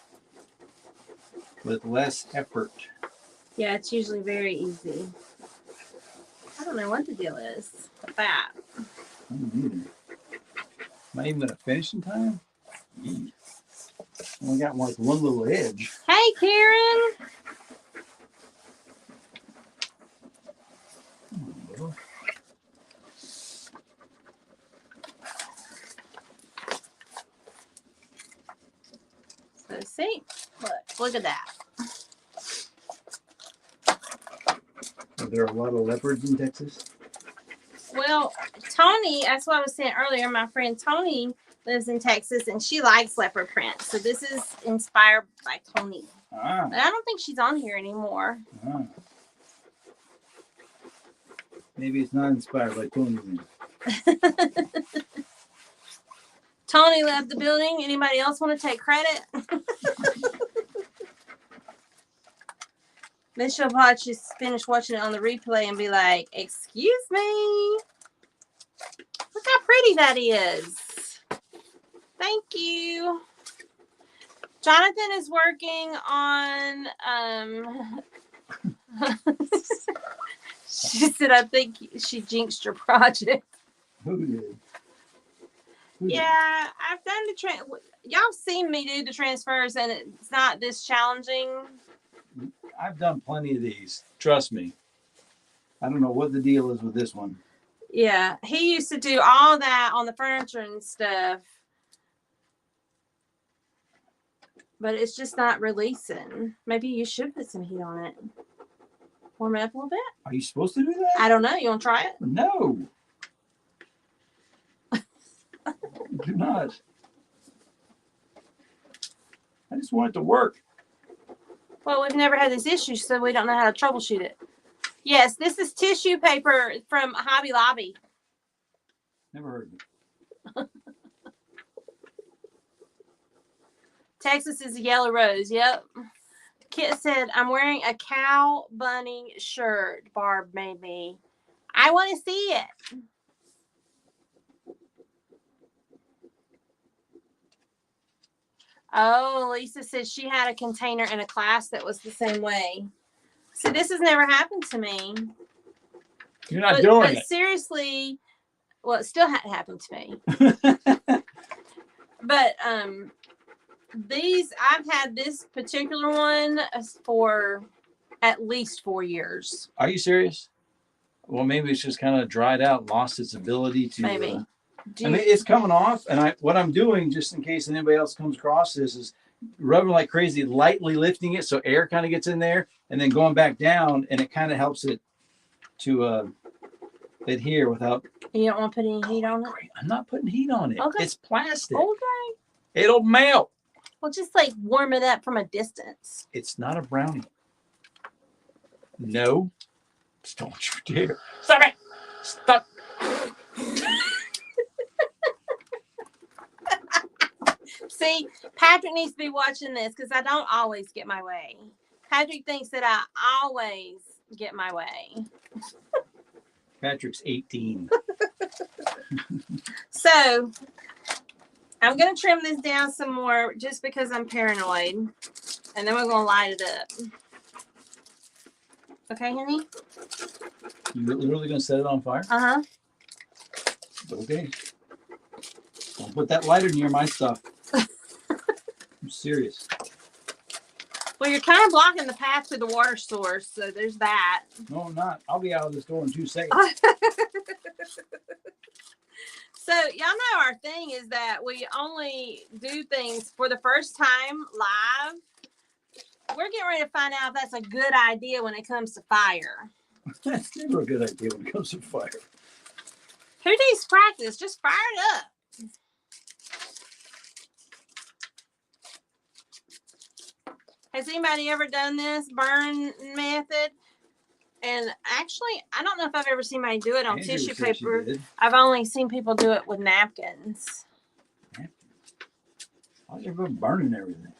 S2: with less effort.
S1: Yeah, it's usually very easy. I don't know what the deal is with that.
S2: I don't either. Am I even going to finish in time? Only got like one little edge.
S1: Hey, Karen. So see, look at that.
S2: Are there a lot of leopards in Texas?
S1: Well, Tony, that's what I was saying earlier. My friend Tony lives in Texas, and she likes leopard print. So this is inspired by Tony. But I don't think she's on here anymore.
S2: Maybe it's not inspired by Tony then.
S1: Tony left the building. Anybody else want to take credit? Then she'll probably just finish watching it on the replay and be like, excuse me. Look how pretty that is. Thank you. Jonathan is working on she said, I think she jinxed your project.
S2: Who did?
S1: Yeah, I've done the y'all seen me do the transfers, and it's not this challenging.
S2: I've done plenty of these. Trust me. I don't know what the deal is with this one.
S1: Yeah, he used to do all that on the furniture and stuff. But it's just not releasing. Maybe you should put some heat on it. Warm it up a little bit.
S2: Are you supposed to do that?
S1: I don't know. You want to try it?
S2: No. Do not. I just want it to work.
S1: Well, we've never had this issue, so we don't know how to troubleshoot it. Yes, this is tissue paper from Hobby Lobby.
S2: Never heard of it.
S1: Texas is a yellow rose. Yep. Kit said, I'm wearing a cow bunny shirt Barb made me. I want to see it. Oh, Lisa said she had a container in a class that was the same way. See, this has never happened to me.
S2: You're not doing
S1: but
S2: it.
S1: Seriously, well, it still hadn't happened to me. But I've had this particular one for at least 4 years.
S2: Are you serious? Well, maybe it's just kind of dried out, lost its ability to.
S1: Maybe.
S2: I mean, it's coming off, and what I'm doing, just in case anybody else comes across this, is rubbing like crazy, lightly lifting it so air kind of gets in there, and then going back down, and it kind of helps it to adhere without.
S1: You don't want to put any heat on it?
S2: I'm not putting heat on it.
S1: Okay.
S2: It's plastic.
S1: Okay.
S2: It'll melt.
S1: Well, just like warm it up from a distance.
S2: It's not a brownie. No. Don't you dare. Stop it. Stop.
S1: See, Patrick needs to be watching this because I don't always get my way. Patrick thinks that I always get my way.
S2: Patrick's 18.
S1: So, I'm going to trim this down some more just because I'm paranoid. And then we're going to light it up. Okay, honey?
S2: You really going to set it on fire?
S1: Uh-huh.
S2: Okay. Don't put that lighter near my stuff. I'm serious.
S1: Well, you're kind of blocking the path to the water source, so there's that.
S2: No, I'm not. I'll be out of this door in 2 seconds.
S1: So, y'all know our thing is that we only do things for the first time live. We're getting ready to find out if that's a good idea when it comes to fire.
S2: That's never a good idea when it comes to fire.
S1: Who needs practice? Just fire it up. Has anybody ever done this burn method? And actually, I don't know if I've ever seen anybody do it on
S2: Andrew
S1: tissue
S2: said she
S1: paper.
S2: did.
S1: I've only seen people do it with napkins.
S2: Why's everyone burning everything?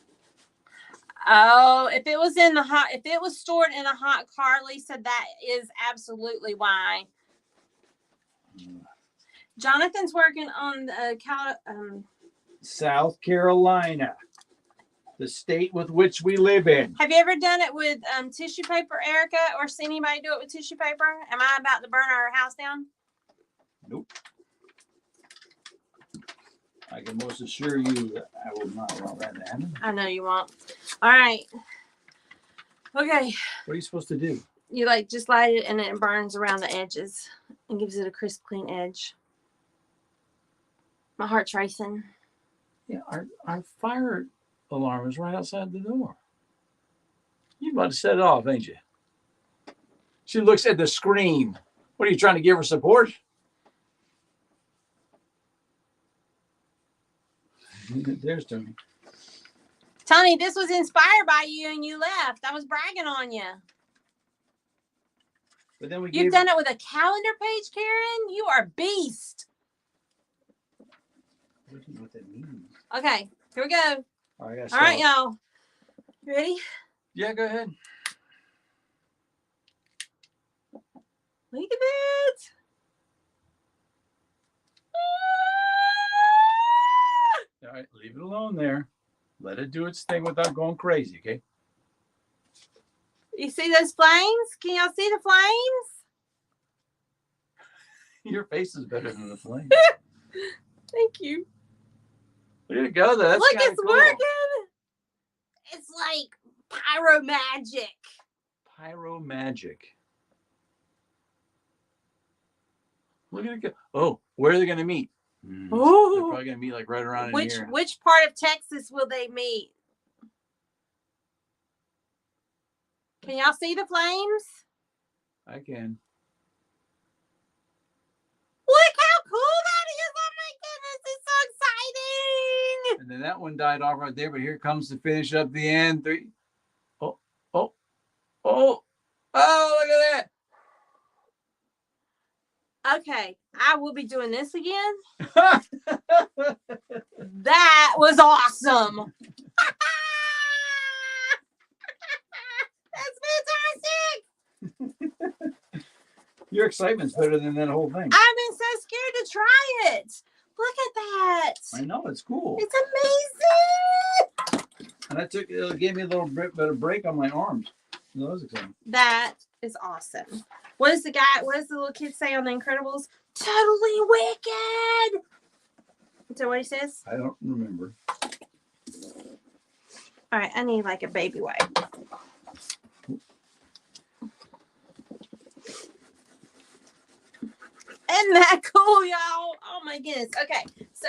S1: Oh, if it was stored in a hot car, Lisa, that is absolutely why. Jonathan's working on the
S2: South Carolina, the state with which we live in.
S1: Have you ever done it with tissue paper, Erica, or seen anybody do it with tissue paper? Am I about to burn our house down?
S2: Nope. I can most assure you that I will not allow that to happen.
S1: I know you won't. All right. Okay.
S2: What are you supposed to do?
S1: You just light it and it burns around the edges and gives it a crisp, clean edge. My heart's racing.
S2: Yeah, our fire alarm is right outside the door. You about to set it off, ain't you? She looks at the screen. What are you trying to give her support? There's Tony.
S1: Tony, this was inspired by you and you left. I was bragging on you.
S2: But then
S1: You've done it with a calendar page, Karen? You are a beast.
S2: What that means?
S1: Okay, here we go.
S2: All right,
S1: y'all. You ready?
S2: Yeah, go ahead.
S1: Look at it.
S2: All right, leave it alone there. Let it do its thing without going crazy, okay?
S1: You see those flames? Can y'all see the flames?
S2: Your face is better than the flame.
S1: Thank you.
S2: Way to go, though. That's
S1: look,
S2: kinda
S1: it's
S2: cool.
S1: working. It's like pyro magic.
S2: Pyro magic. Look at it go. Oh, where are they going to meet? They're probably going to meet right around in here.
S1: Which part of Texas will they meet? Can y'all see the flames?
S2: I can.
S1: Look how cool that is. Oh my goodness, it's so exciting.
S2: And then that one died off right there, but here comes to finish up the end. 3. Oh, look at that.
S1: Okay, I will be doing this again. That was awesome. That's fantastic.
S2: Your excitement's better than that whole thing.
S1: I've been so scared to try it. Look at that.
S2: I know, it's cool.
S1: It's amazing.
S2: And it gave me a little bit of break on my arms. That was exciting.
S1: That is awesome. What does the little kid say on The Incredibles? Totally wicked. Is that what he says?
S2: I don't remember.
S1: All right, I need like a baby wipe. Isn't that cool, y'all? Oh my goodness. Okay, so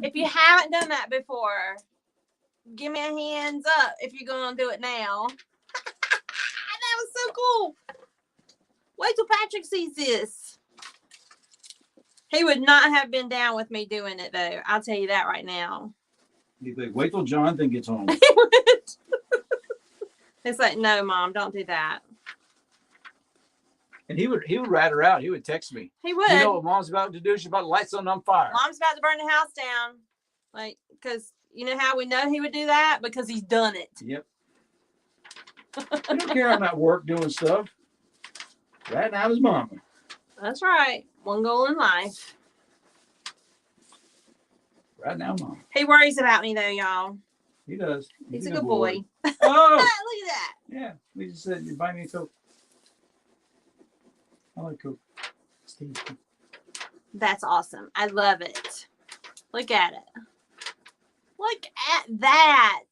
S1: if you haven't done that before, give me a hands up if you're gonna do it now. That was so cool. Wait till Patrick sees this. He would not have been down with me doing it though. I'll tell you that right now.
S2: You think, wait till Jonathan gets home.
S1: It's like, no, Mom, don't do that.
S2: And he would rat her out. He would text me.
S1: He would.
S2: You know what Mom's about to do? She's about to light something on fire.
S1: Mom's about to burn the house down. Like, because you know how we know he would do that? Because he's done it.
S2: Yep. I don't care. I'm at work doing stuff. Ratting out his mama.
S1: That's right. One goal in life.
S2: Right now, Mom.
S1: He worries about me though, y'all.
S2: He does.
S1: He's a good boy.
S2: Oh!
S1: Look at that.
S2: Yeah. We just said, you buy me a Coke. I like Coke. Steve.
S1: That's awesome. I love it. Look at it. Look at that.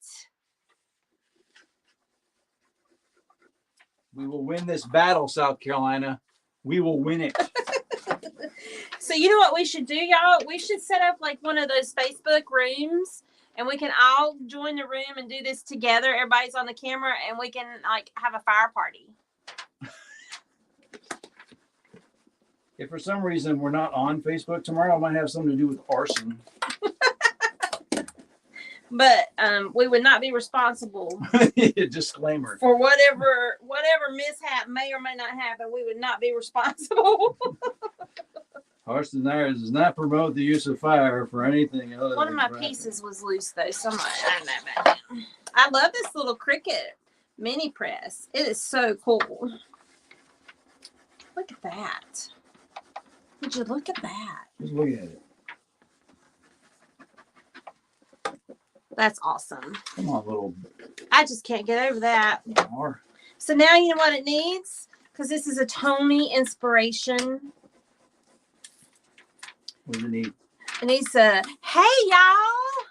S2: We will win this battle, South Carolina. We will win it.
S1: So you know what we should do, y'all? We should set up like one of those Facebook rooms and we can all join the room and do this together. Everybody's on the camera and we can like have a fire party.
S2: If for some reason we're not on Facebook tomorrow, it might have something to do with arson.
S1: But we would not be responsible.
S2: Disclaimer.
S1: For whatever mishap may or may not happen, we would not be responsible.
S2: Arson does not promote the use of fire for anything other
S1: One of my pieces was loose though, so I don't know about that. I love this little Cricut mini press. It is so cool. Look at that. Would you look at that?
S2: Just look at it.
S1: That's awesome.
S2: Come on, little.
S1: I just can't get over that.
S2: Or
S1: So now you know what it needs? Because this is a Tony inspiration.
S2: what does it need?
S1: It needs a, hey, y'all.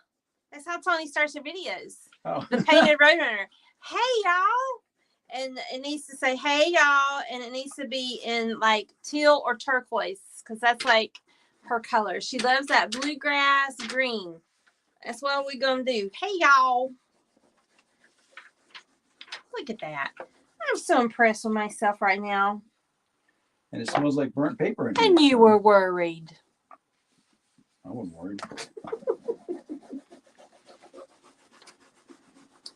S1: That's how Tony starts her videos.
S2: Oh.
S1: The Painted Roadrunner. Hey, y'all. And it needs to say, hey, y'all. And it needs to be in like teal or turquoise because that's like her color. She loves that bluegrass green. That's what we're going to do. Hey, y'all. Look at that. I'm so impressed with myself right now.
S2: And it smells like burnt paper in here.
S1: And you were worried.
S2: I wasn't worried.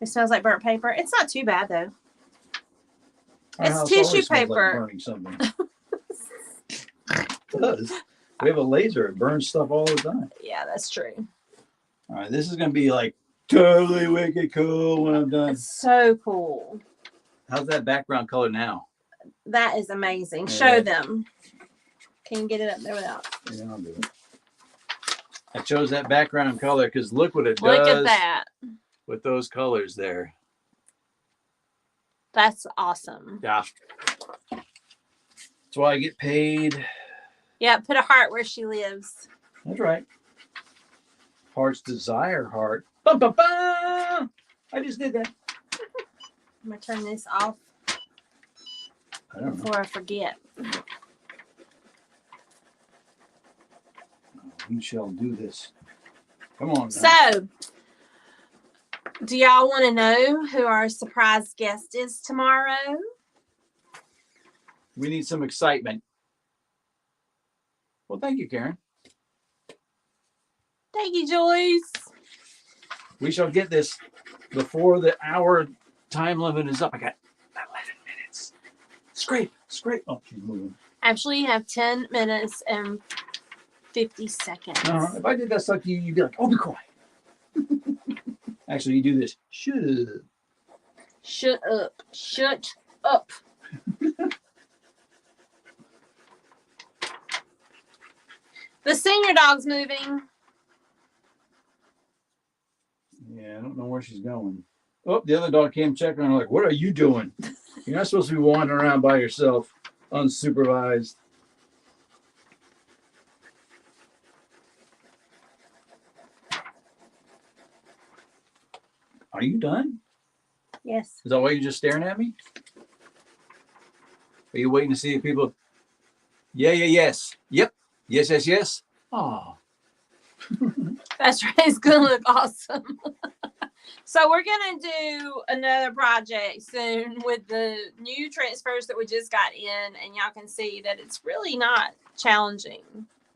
S1: It smells like burnt paper. It's not too bad, though.
S2: Our
S1: It's
S2: house
S1: tissue
S2: always smells like
S1: paper.
S2: burning something. It does. We have a laser. It burns stuff all the time.
S1: Yeah, that's true.
S2: All right, this is going to be like totally wicked cool when I'm done.
S1: It's so cool.
S2: How's that background color now?
S1: That is amazing.
S2: Yeah.
S1: Show them. Can you get it up there without?
S2: Yeah, I'll do it. I chose that background color because look what it does
S1: Look at that.
S2: with those colors there.
S1: That's awesome.
S2: Yeah. That's why I get paid.
S1: Yeah, put a heart where she lives.
S2: That's right. Heart's desire heart. Bum, bum, bum. I just did that.
S1: I'm going to turn this off
S2: I don't know.
S1: before I forget.
S2: We shall do this. Come on now.
S1: So, do y'all want to know who our surprise guest is tomorrow?
S2: We need some excitement. Well, thank you, Karen.
S1: Thank you, Joyce.
S2: We shall get this before the hour time limit is up. I got 11 minutes. Scrape. Oh, she's moving.
S1: Actually, you have 10 minutes and 50 seconds.
S2: If I did that stuff to you, you'd be like, oh, be quiet. Actually, you do this.
S1: Shut up. Shut up. The senior dog's moving.
S2: Yeah, I don't know where she's going. Oh, the other dog came check on her like, what are you doing? You're not supposed to be wandering around by yourself, unsupervised. Are you done?
S1: Yes.
S2: Is that why you're just staring at me? Are you waiting to see if people? Yeah, yes. Yep. Yes. Oh.
S1: That's right. It's going to look awesome. So we're going to do another project soon with the new transfers that we just got in, and y'all can see that it's really not challenging.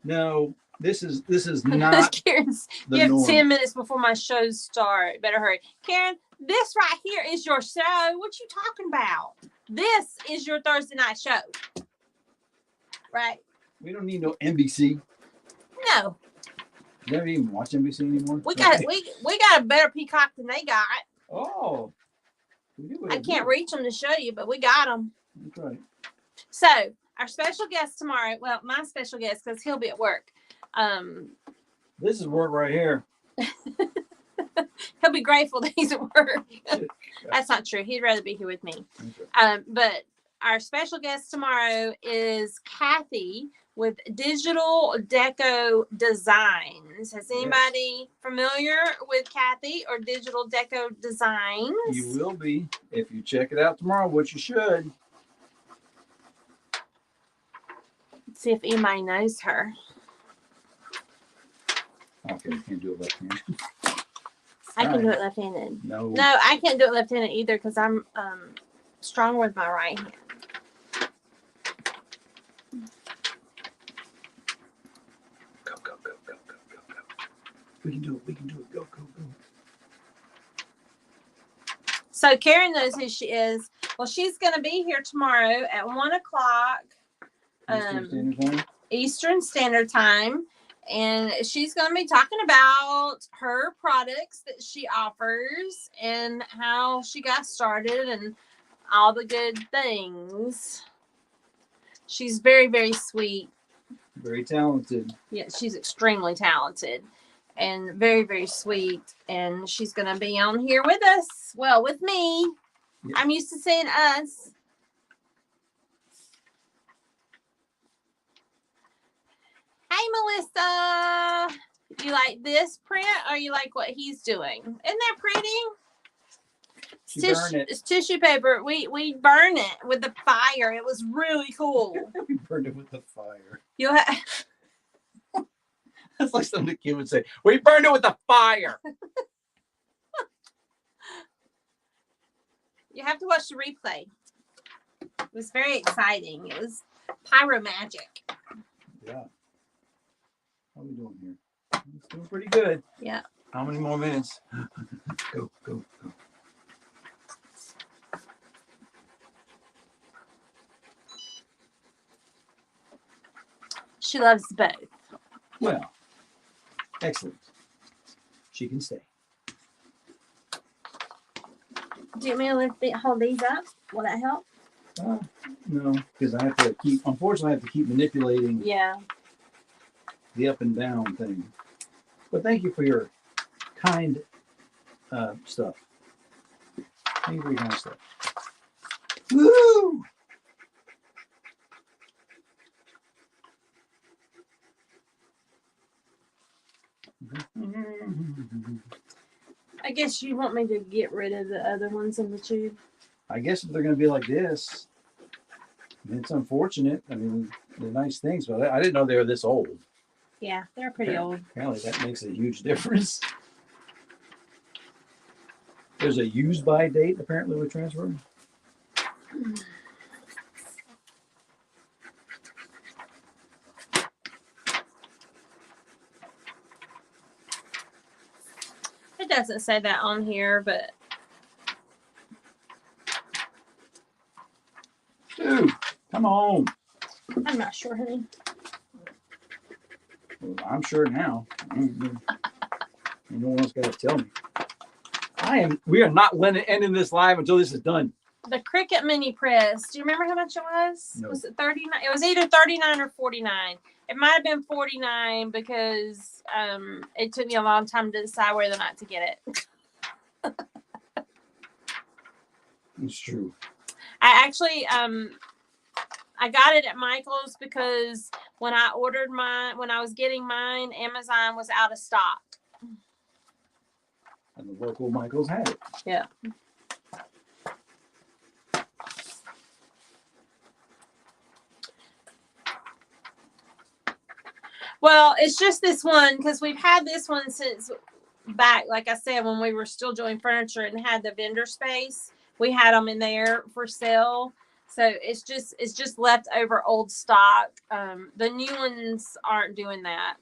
S2: No, this is not
S1: Karen's,
S2: the
S1: you have
S2: norm.
S1: 10 minutes before my shows start. Better hurry. Karen, this right here is your show. What you talking about? This is your Thursday night show. Right?
S2: We don't need no NBC.
S1: No.
S2: You never even watch NBC anymore?
S1: We got a better Peacock than they got.
S2: Oh.
S1: I can't reach them to show you, but we got them.
S2: That's right.
S1: So our special guest tomorrow, well, my special guest, because he'll be at work.
S2: This is work right here.
S1: He'll be grateful that he's at work. That's not true. He'd rather be here with me. Okay. But our special guest tomorrow is Kathy with Digital Deco Designs. Is anybody familiar with Kathy or Digital Deco Designs?
S2: You will be if you check it out tomorrow, which you should.
S1: Let's see if anybody knows her.
S2: Okay, you can't do it left-handed.
S1: I can do it left-handed.
S2: No,
S1: I can't do it left-handed either because I'm stronger with my right hand.
S2: Go. We can do it. Go.
S1: So Karen knows who she is. Well, she's going to be here tomorrow at 1:00 Eastern Standard Time. And she's going to be talking about her products that she offers and how she got started and all the good things. She's very, very sweet.
S2: Very talented.
S1: Yeah, she's extremely talented and very, very sweet. And she's going to be on here with us. Well, with me. Yeah. I'm used to saying us. Hey, Melissa. You like this print or you like what he's doing? Isn't that pretty? It's tissue paper. We burn it with the fire. It was really cool.
S2: We burned it with the fire. That's like something the kid would say. We burned it with the fire.
S1: You have to watch the replay. It was very exciting. It was pyro magic.
S2: Yeah. How are we doing here? It's doing pretty good.
S1: Yeah.
S2: How many more minutes? Go.
S1: She loves both.
S2: Well, excellent. She can stay.
S1: Do you want me to hold these up? Will that help?
S2: No, because I have to unfortunately, I have to keep manipulating.
S1: Yeah.
S2: The up and down thing. But thank you for your kind stuff. Thank you for your kind stuff. Woo!
S1: I guess you want me to get rid of the other ones in the tube.
S2: I guess if they're going to be like this, it's unfortunate. I mean, they're nice things, but I didn't know they were this old.
S1: Yeah, they're pretty old.
S2: Apparently that makes a huge difference. There's a use by date apparently with transfer.
S1: It doesn't say that on here, but
S2: dude, come on.
S1: I'm not sure, honey.
S2: Well, I'm sure now. No one's got to tell me. We are not ending this live until this is done.
S1: The Cricut Mini Press. Do you remember how much it was?
S2: No.
S1: Was it 39? It was either 39 or 49. It might have been 49 because it took me a long time to decide whether or not to get it.
S2: It's true.
S1: I actually I got it at Michael's because when I was getting mine, Amazon was out of stock.
S2: And the local Michaels had it.
S1: Yeah. Well, it's just this one because we've had this one since back, like I said, when we were still doing furniture and had the vendor space. We had them in there for sale. So it's just leftover old stock. The new ones aren't doing that.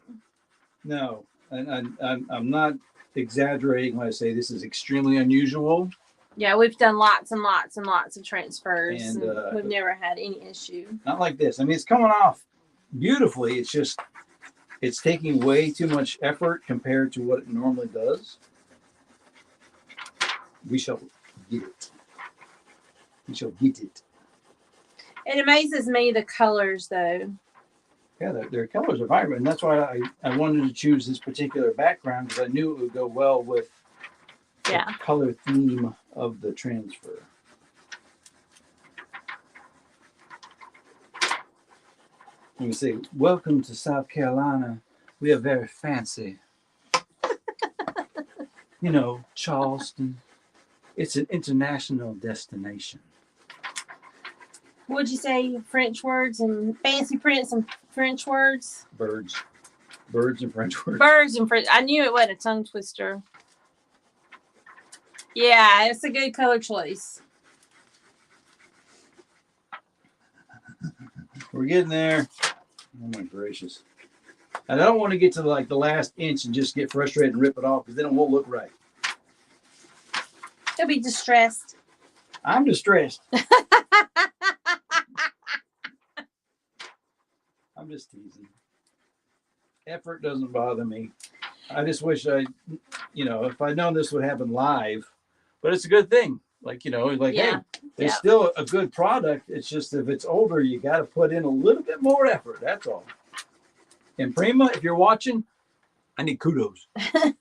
S2: No, and I'm not exaggerating when I say this is extremely unusual.
S1: Yeah, we've done lots and lots and lots of transfers,
S2: And
S1: we've never had any issue.
S2: Not like this. I mean, it's coming off beautifully. It's just it's taking way too much effort compared to what it normally does. We shall get it. We shall get it.
S1: It amazes me the colors, though.
S2: Yeah, their colors are vibrant. And that's why I wanted to choose this particular background because I knew it would go well with the color theme of the transfer. Let me say, welcome to South Carolina. We are very fancy. You know, Charleston. It's an international destination.
S1: Would you say French words and fancy prints and French words?
S2: Birds and French words.
S1: Birds and French. I knew it wasn't a tongue twister. Yeah, it's a good color choice.
S2: We're getting there. Oh my gracious. And I don't want to get to like the last inch and just get frustrated and rip it off because then it won't look right.
S1: He'll be distressed.
S2: I'm distressed. I'm just teasing. Effort doesn't bother me. I just wish if I'd known this would happen live, but it's a good thing. Like, hey, it's still a good product. It's just if it's older, you got to put in a little bit more effort. That's all. And Prima, if you're watching, I need kudos.
S1: And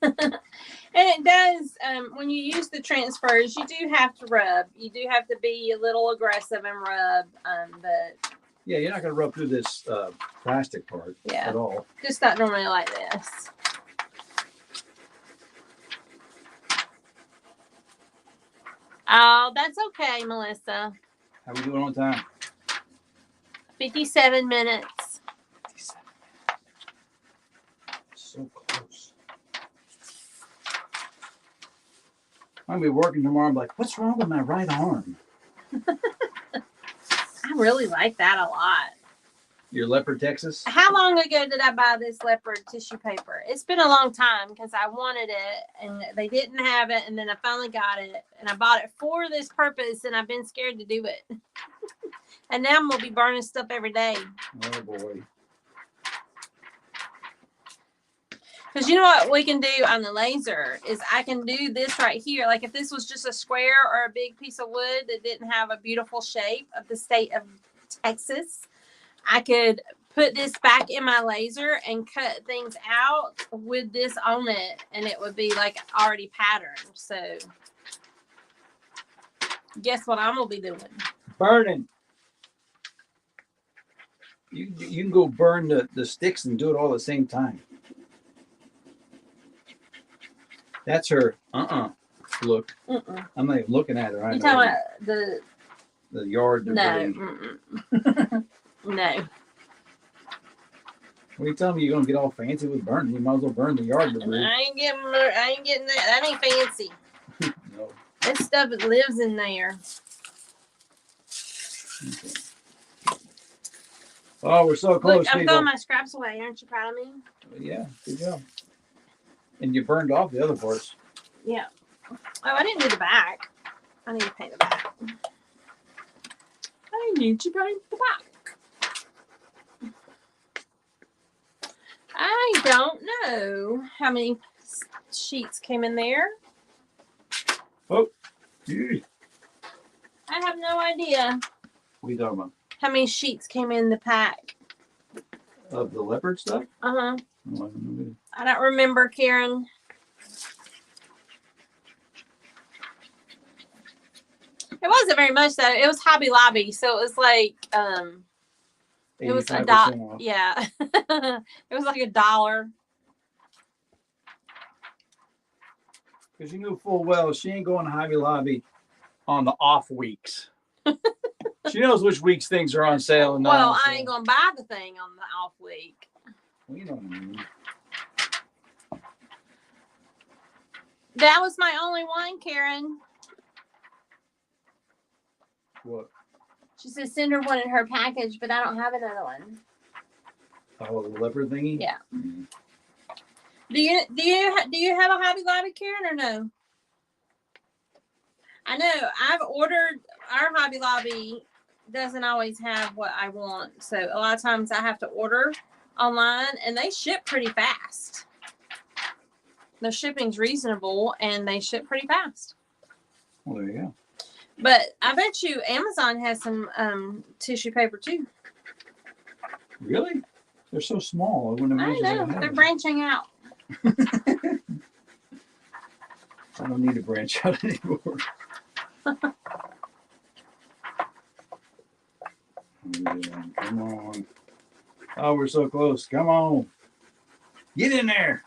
S1: it does, when you use the transfers, you do have to rub. You do have to be a little aggressive and rub. But
S2: yeah, you're not going to rub through this plastic part at all.
S1: Just not normally like this. Oh, that's okay, Melissa.
S2: How we doing on time?
S1: 57 minutes.
S2: 57 minutes. So close. I'm going to be working tomorrow. I'm like, what's wrong with my right arm?
S1: I really like that a lot.
S2: Your leopard Texas?
S1: How long ago did I buy this leopard tissue paper? It's been a long time because I wanted it and they didn't have it. And then I finally got it and I bought it for this purpose and I've been scared to do it. And now I'm going to be burning stuff every day.
S2: Oh, boy.
S1: Because you know what we can do on the laser is I can do this right here. Like if this was just a square or a big piece of wood that didn't have a beautiful shape of the state of Texas, I could put this back in my laser and cut things out with this on it. And it would be like already patterned. So guess what I'm going to be doing?
S2: Burning. You can go burn the sticks and do it all at the same time. That's her look.
S1: Mm-mm.
S2: I'm not even looking at her.
S1: You talking about
S2: the yard debris?
S1: No. No.
S2: What are you telling me? You're gonna get all fancy with burning? You might as well burn the yard debris.
S1: I ain't getting that. That ain't fancy.
S2: No.
S1: This stuff lives in there.
S2: Okay. Oh, we're so close.
S1: Look, I'm throwing my scraps away. Aren't you proud of me?
S2: Yeah, good job. And you burned off the other parts.
S1: Yeah. Oh, I didn't do the back. I need to paint the back. I need to paint the back. I don't know how many sheets came in there.
S2: Oh, geez.
S1: I have no idea
S2: What are you talking about?
S1: how many sheets came in the pack.
S2: Of the leopard stuff?
S1: Uh-huh.
S2: Oh,
S1: I don't remember, Karen. It wasn't very much though. It was Hobby Lobby, so it was like it was $1. Yeah. It was like $1.
S2: Because you knew full well she ain't going to Hobby Lobby on the off weeks. She knows which weeks things are on sale and not
S1: Well,
S2: on
S1: I
S2: sale.
S1: ain't gonna buy the thing on the off week.
S2: Well, you know what I mean.
S1: That was my only one, Karen.
S2: What?
S1: She said send her one in her package, but I don't have another one.
S2: Oh, the leopard thingy?
S1: Yeah.
S2: Mm-hmm.
S1: Do you have a Hobby Lobby, Karen, or no? I know I've ordered. Our Hobby Lobby doesn't always have what I want, so a lot of times I have to order online, and they ship pretty fast. The shipping's reasonable, and they ship pretty fast.
S2: Well, there you go.
S1: But I bet you Amazon has some tissue paper too.
S2: Really? They're so small. I wouldn't imagine.
S1: I know they're branching out.
S2: I don't need to branch out anymore. Come on. Oh, we're so close. Come on. Get in there.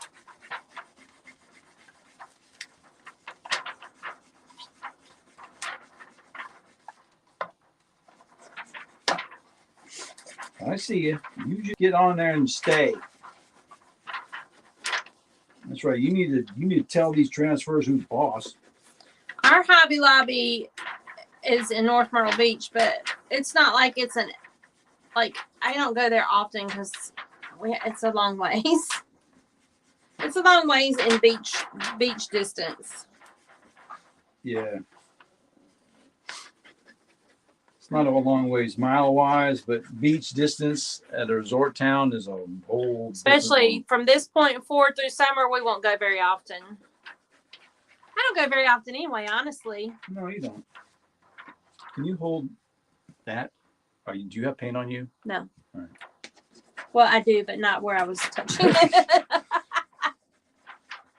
S2: I see you. You just get on there and stay. That's right. You need to tell these transfers who's boss.
S1: Our Hobby Lobby is in North Myrtle Beach, but it's not like it's I don't go there often because it's a long ways. It's a long ways in beach distance.
S2: Yeah. It's not a long ways mile wise, but beach distance at a resort town is a whole.
S1: Especially from this point forward through summer, we won't go very often. I don't go very often anyway, honestly.
S2: No, you don't. Can you hold that? Do you have paint on you?
S1: No.
S2: All right.
S1: Well, I do, but not where I was touching it.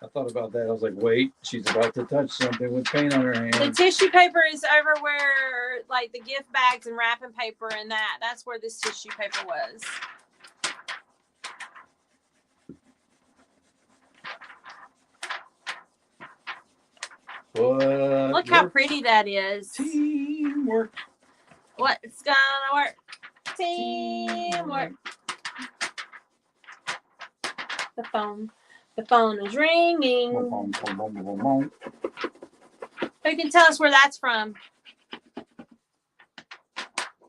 S2: I thought about that. I was like, wait, she's about to touch something with paint on her hand.
S1: The tissue paper is over where, like, the gift bags and wrapping paper and that's where this tissue paper was.
S2: What?
S1: Look how pretty that is.
S2: Teamwork.
S1: What's gonna work? Teamwork. The phone is ringing. Who can tell us where that's from?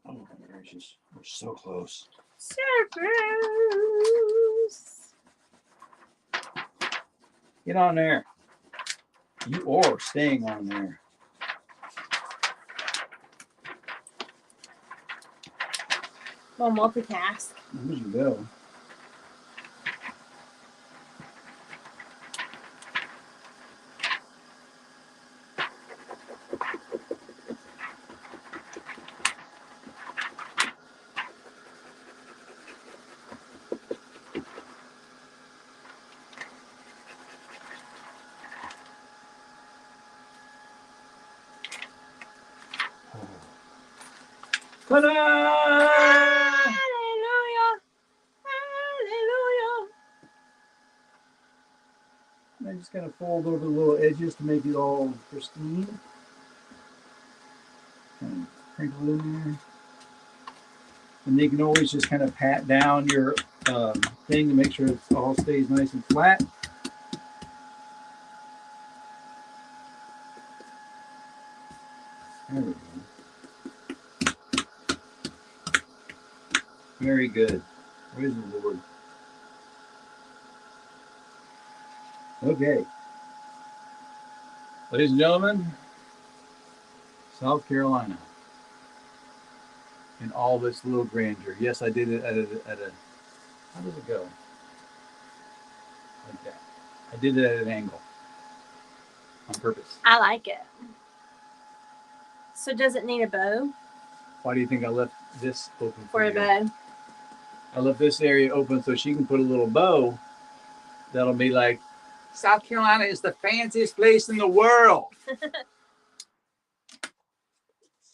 S2: Oh my gracious, we're so close.
S1: So close.
S2: Get on there. You are staying on there.
S1: Well, multitask.
S2: There you go. Ta-da!
S1: Hallelujah. Hallelujah.
S2: I just kind of fold over the little edges to make it all pristine. Kind of crinkle in there. And you can always just kind of pat down your thing to make sure it all stays nice and flat. There we go. Very good. Praise the Lord. Okay. Ladies and gentlemen, South Carolina in all this little grandeur. Yes, I did it at a how does it go? Like that. I did it at an angle on purpose.
S1: I like it. So does it need a bow?
S2: Why do you think I left this open
S1: For a
S2: you?
S1: bow.
S2: I left this area open so she can put a little bow that'll be like, South Carolina is the fanciest place in the world.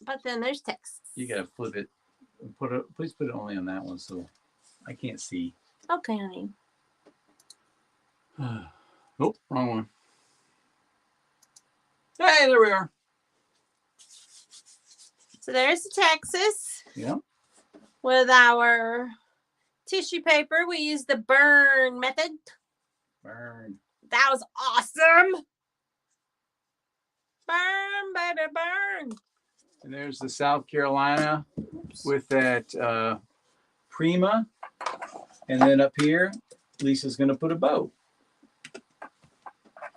S1: But then there's Texas.
S2: You gotta flip it. Please put it only on that one so I can't see.
S1: Okay, honey.
S2: Oh, wrong one. Hey, there we are.
S1: So there's the Texas.
S2: Yeah.
S1: With our tissue paper, we use the burn method.
S2: Burn.
S1: That was awesome. Burn, baby, burn.
S2: And there's the South Carolina with that Prima. And then up here, Lisa's going to put a bow.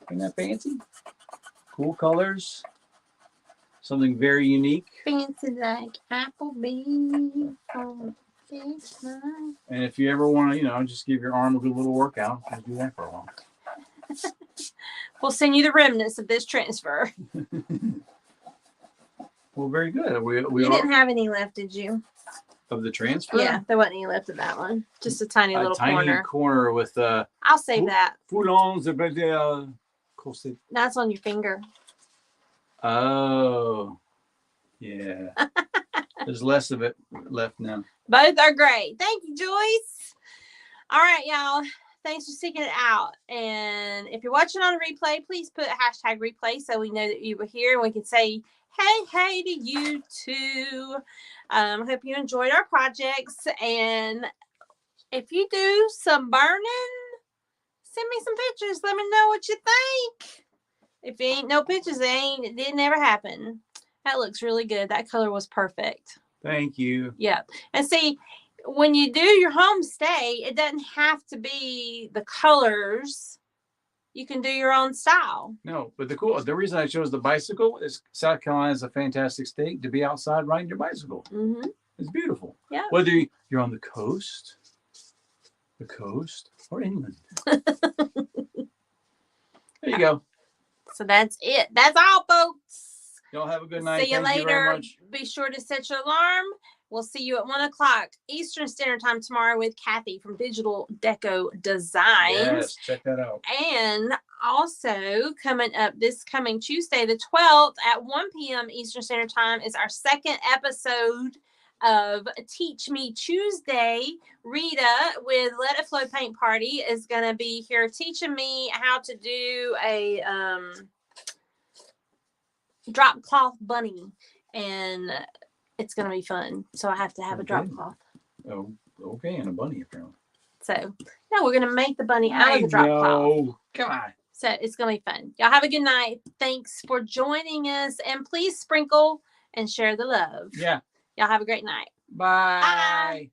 S2: Isn't that fancy? Cool colors. Something very unique.
S1: Fancy like Applebee. Oh, it's nice.
S2: And if you ever want to, just give your arm a good little workout, just do that for a while.
S1: We'll send you the remnants of this transfer.
S2: Well, very good. We
S1: You didn't have any left, did you?
S2: Of the transfer?
S1: Yeah, there wasn't any left of that one. Just a tiny little corner.
S2: corner with
S1: I'll save that.
S2: foulons corset.
S1: That's on your finger.
S2: Oh, yeah. There's less of it left now.
S1: Both are great. Thank you, Joyce. All right, y'all. Thanks for sticking it out. And if you're watching on a replay, please put #replay so we know that you were here and we can say, hey to you too. Hope you enjoyed our projects. And if you do some burning, send me some pictures. Let me know what you think. If it ain't no pictures, it didn't ever happen. That looks really good. That color was perfect.
S2: Thank you.
S1: Yeah. And see, when you do your homestay, it doesn't have to be the colors. You can do your own style.
S2: No, but the reason I chose the bicycle is South Carolina is a fantastic state to be outside riding your bicycle.
S1: Mm-hmm.
S2: It's beautiful.
S1: Yeah.
S2: Whether you're on the coast, or inland. There you go.
S1: So that's it. That's all, folks.
S2: Y'all have a good night.
S1: See you
S2: Thank you very
S1: later.
S2: much.
S1: Be sure to set your alarm. We'll see you at 1:00 Eastern Standard Time tomorrow with Kathy from Digital Deco Designs.
S2: Yes, check that out.
S1: And also coming up this coming Tuesday, the 12th at 1 p.m. Eastern Standard Time is our second episode of Teach Me Tuesday. Rita with Let It Flow Paint Party is going to be here teaching me how to do a drop cloth bunny, and it's going to be fun. So I have to have a drop cloth.
S2: Oh, okay, and a bunny apparently.
S1: So no, we're going to make the bunny out of the drop cloth.
S2: Come on.
S1: So it's going to be fun. Y'all have a good night. Thanks for joining us, and please sprinkle and share the love.
S2: Yeah.
S1: Y'all have a great night.
S2: Bye.
S1: Bye.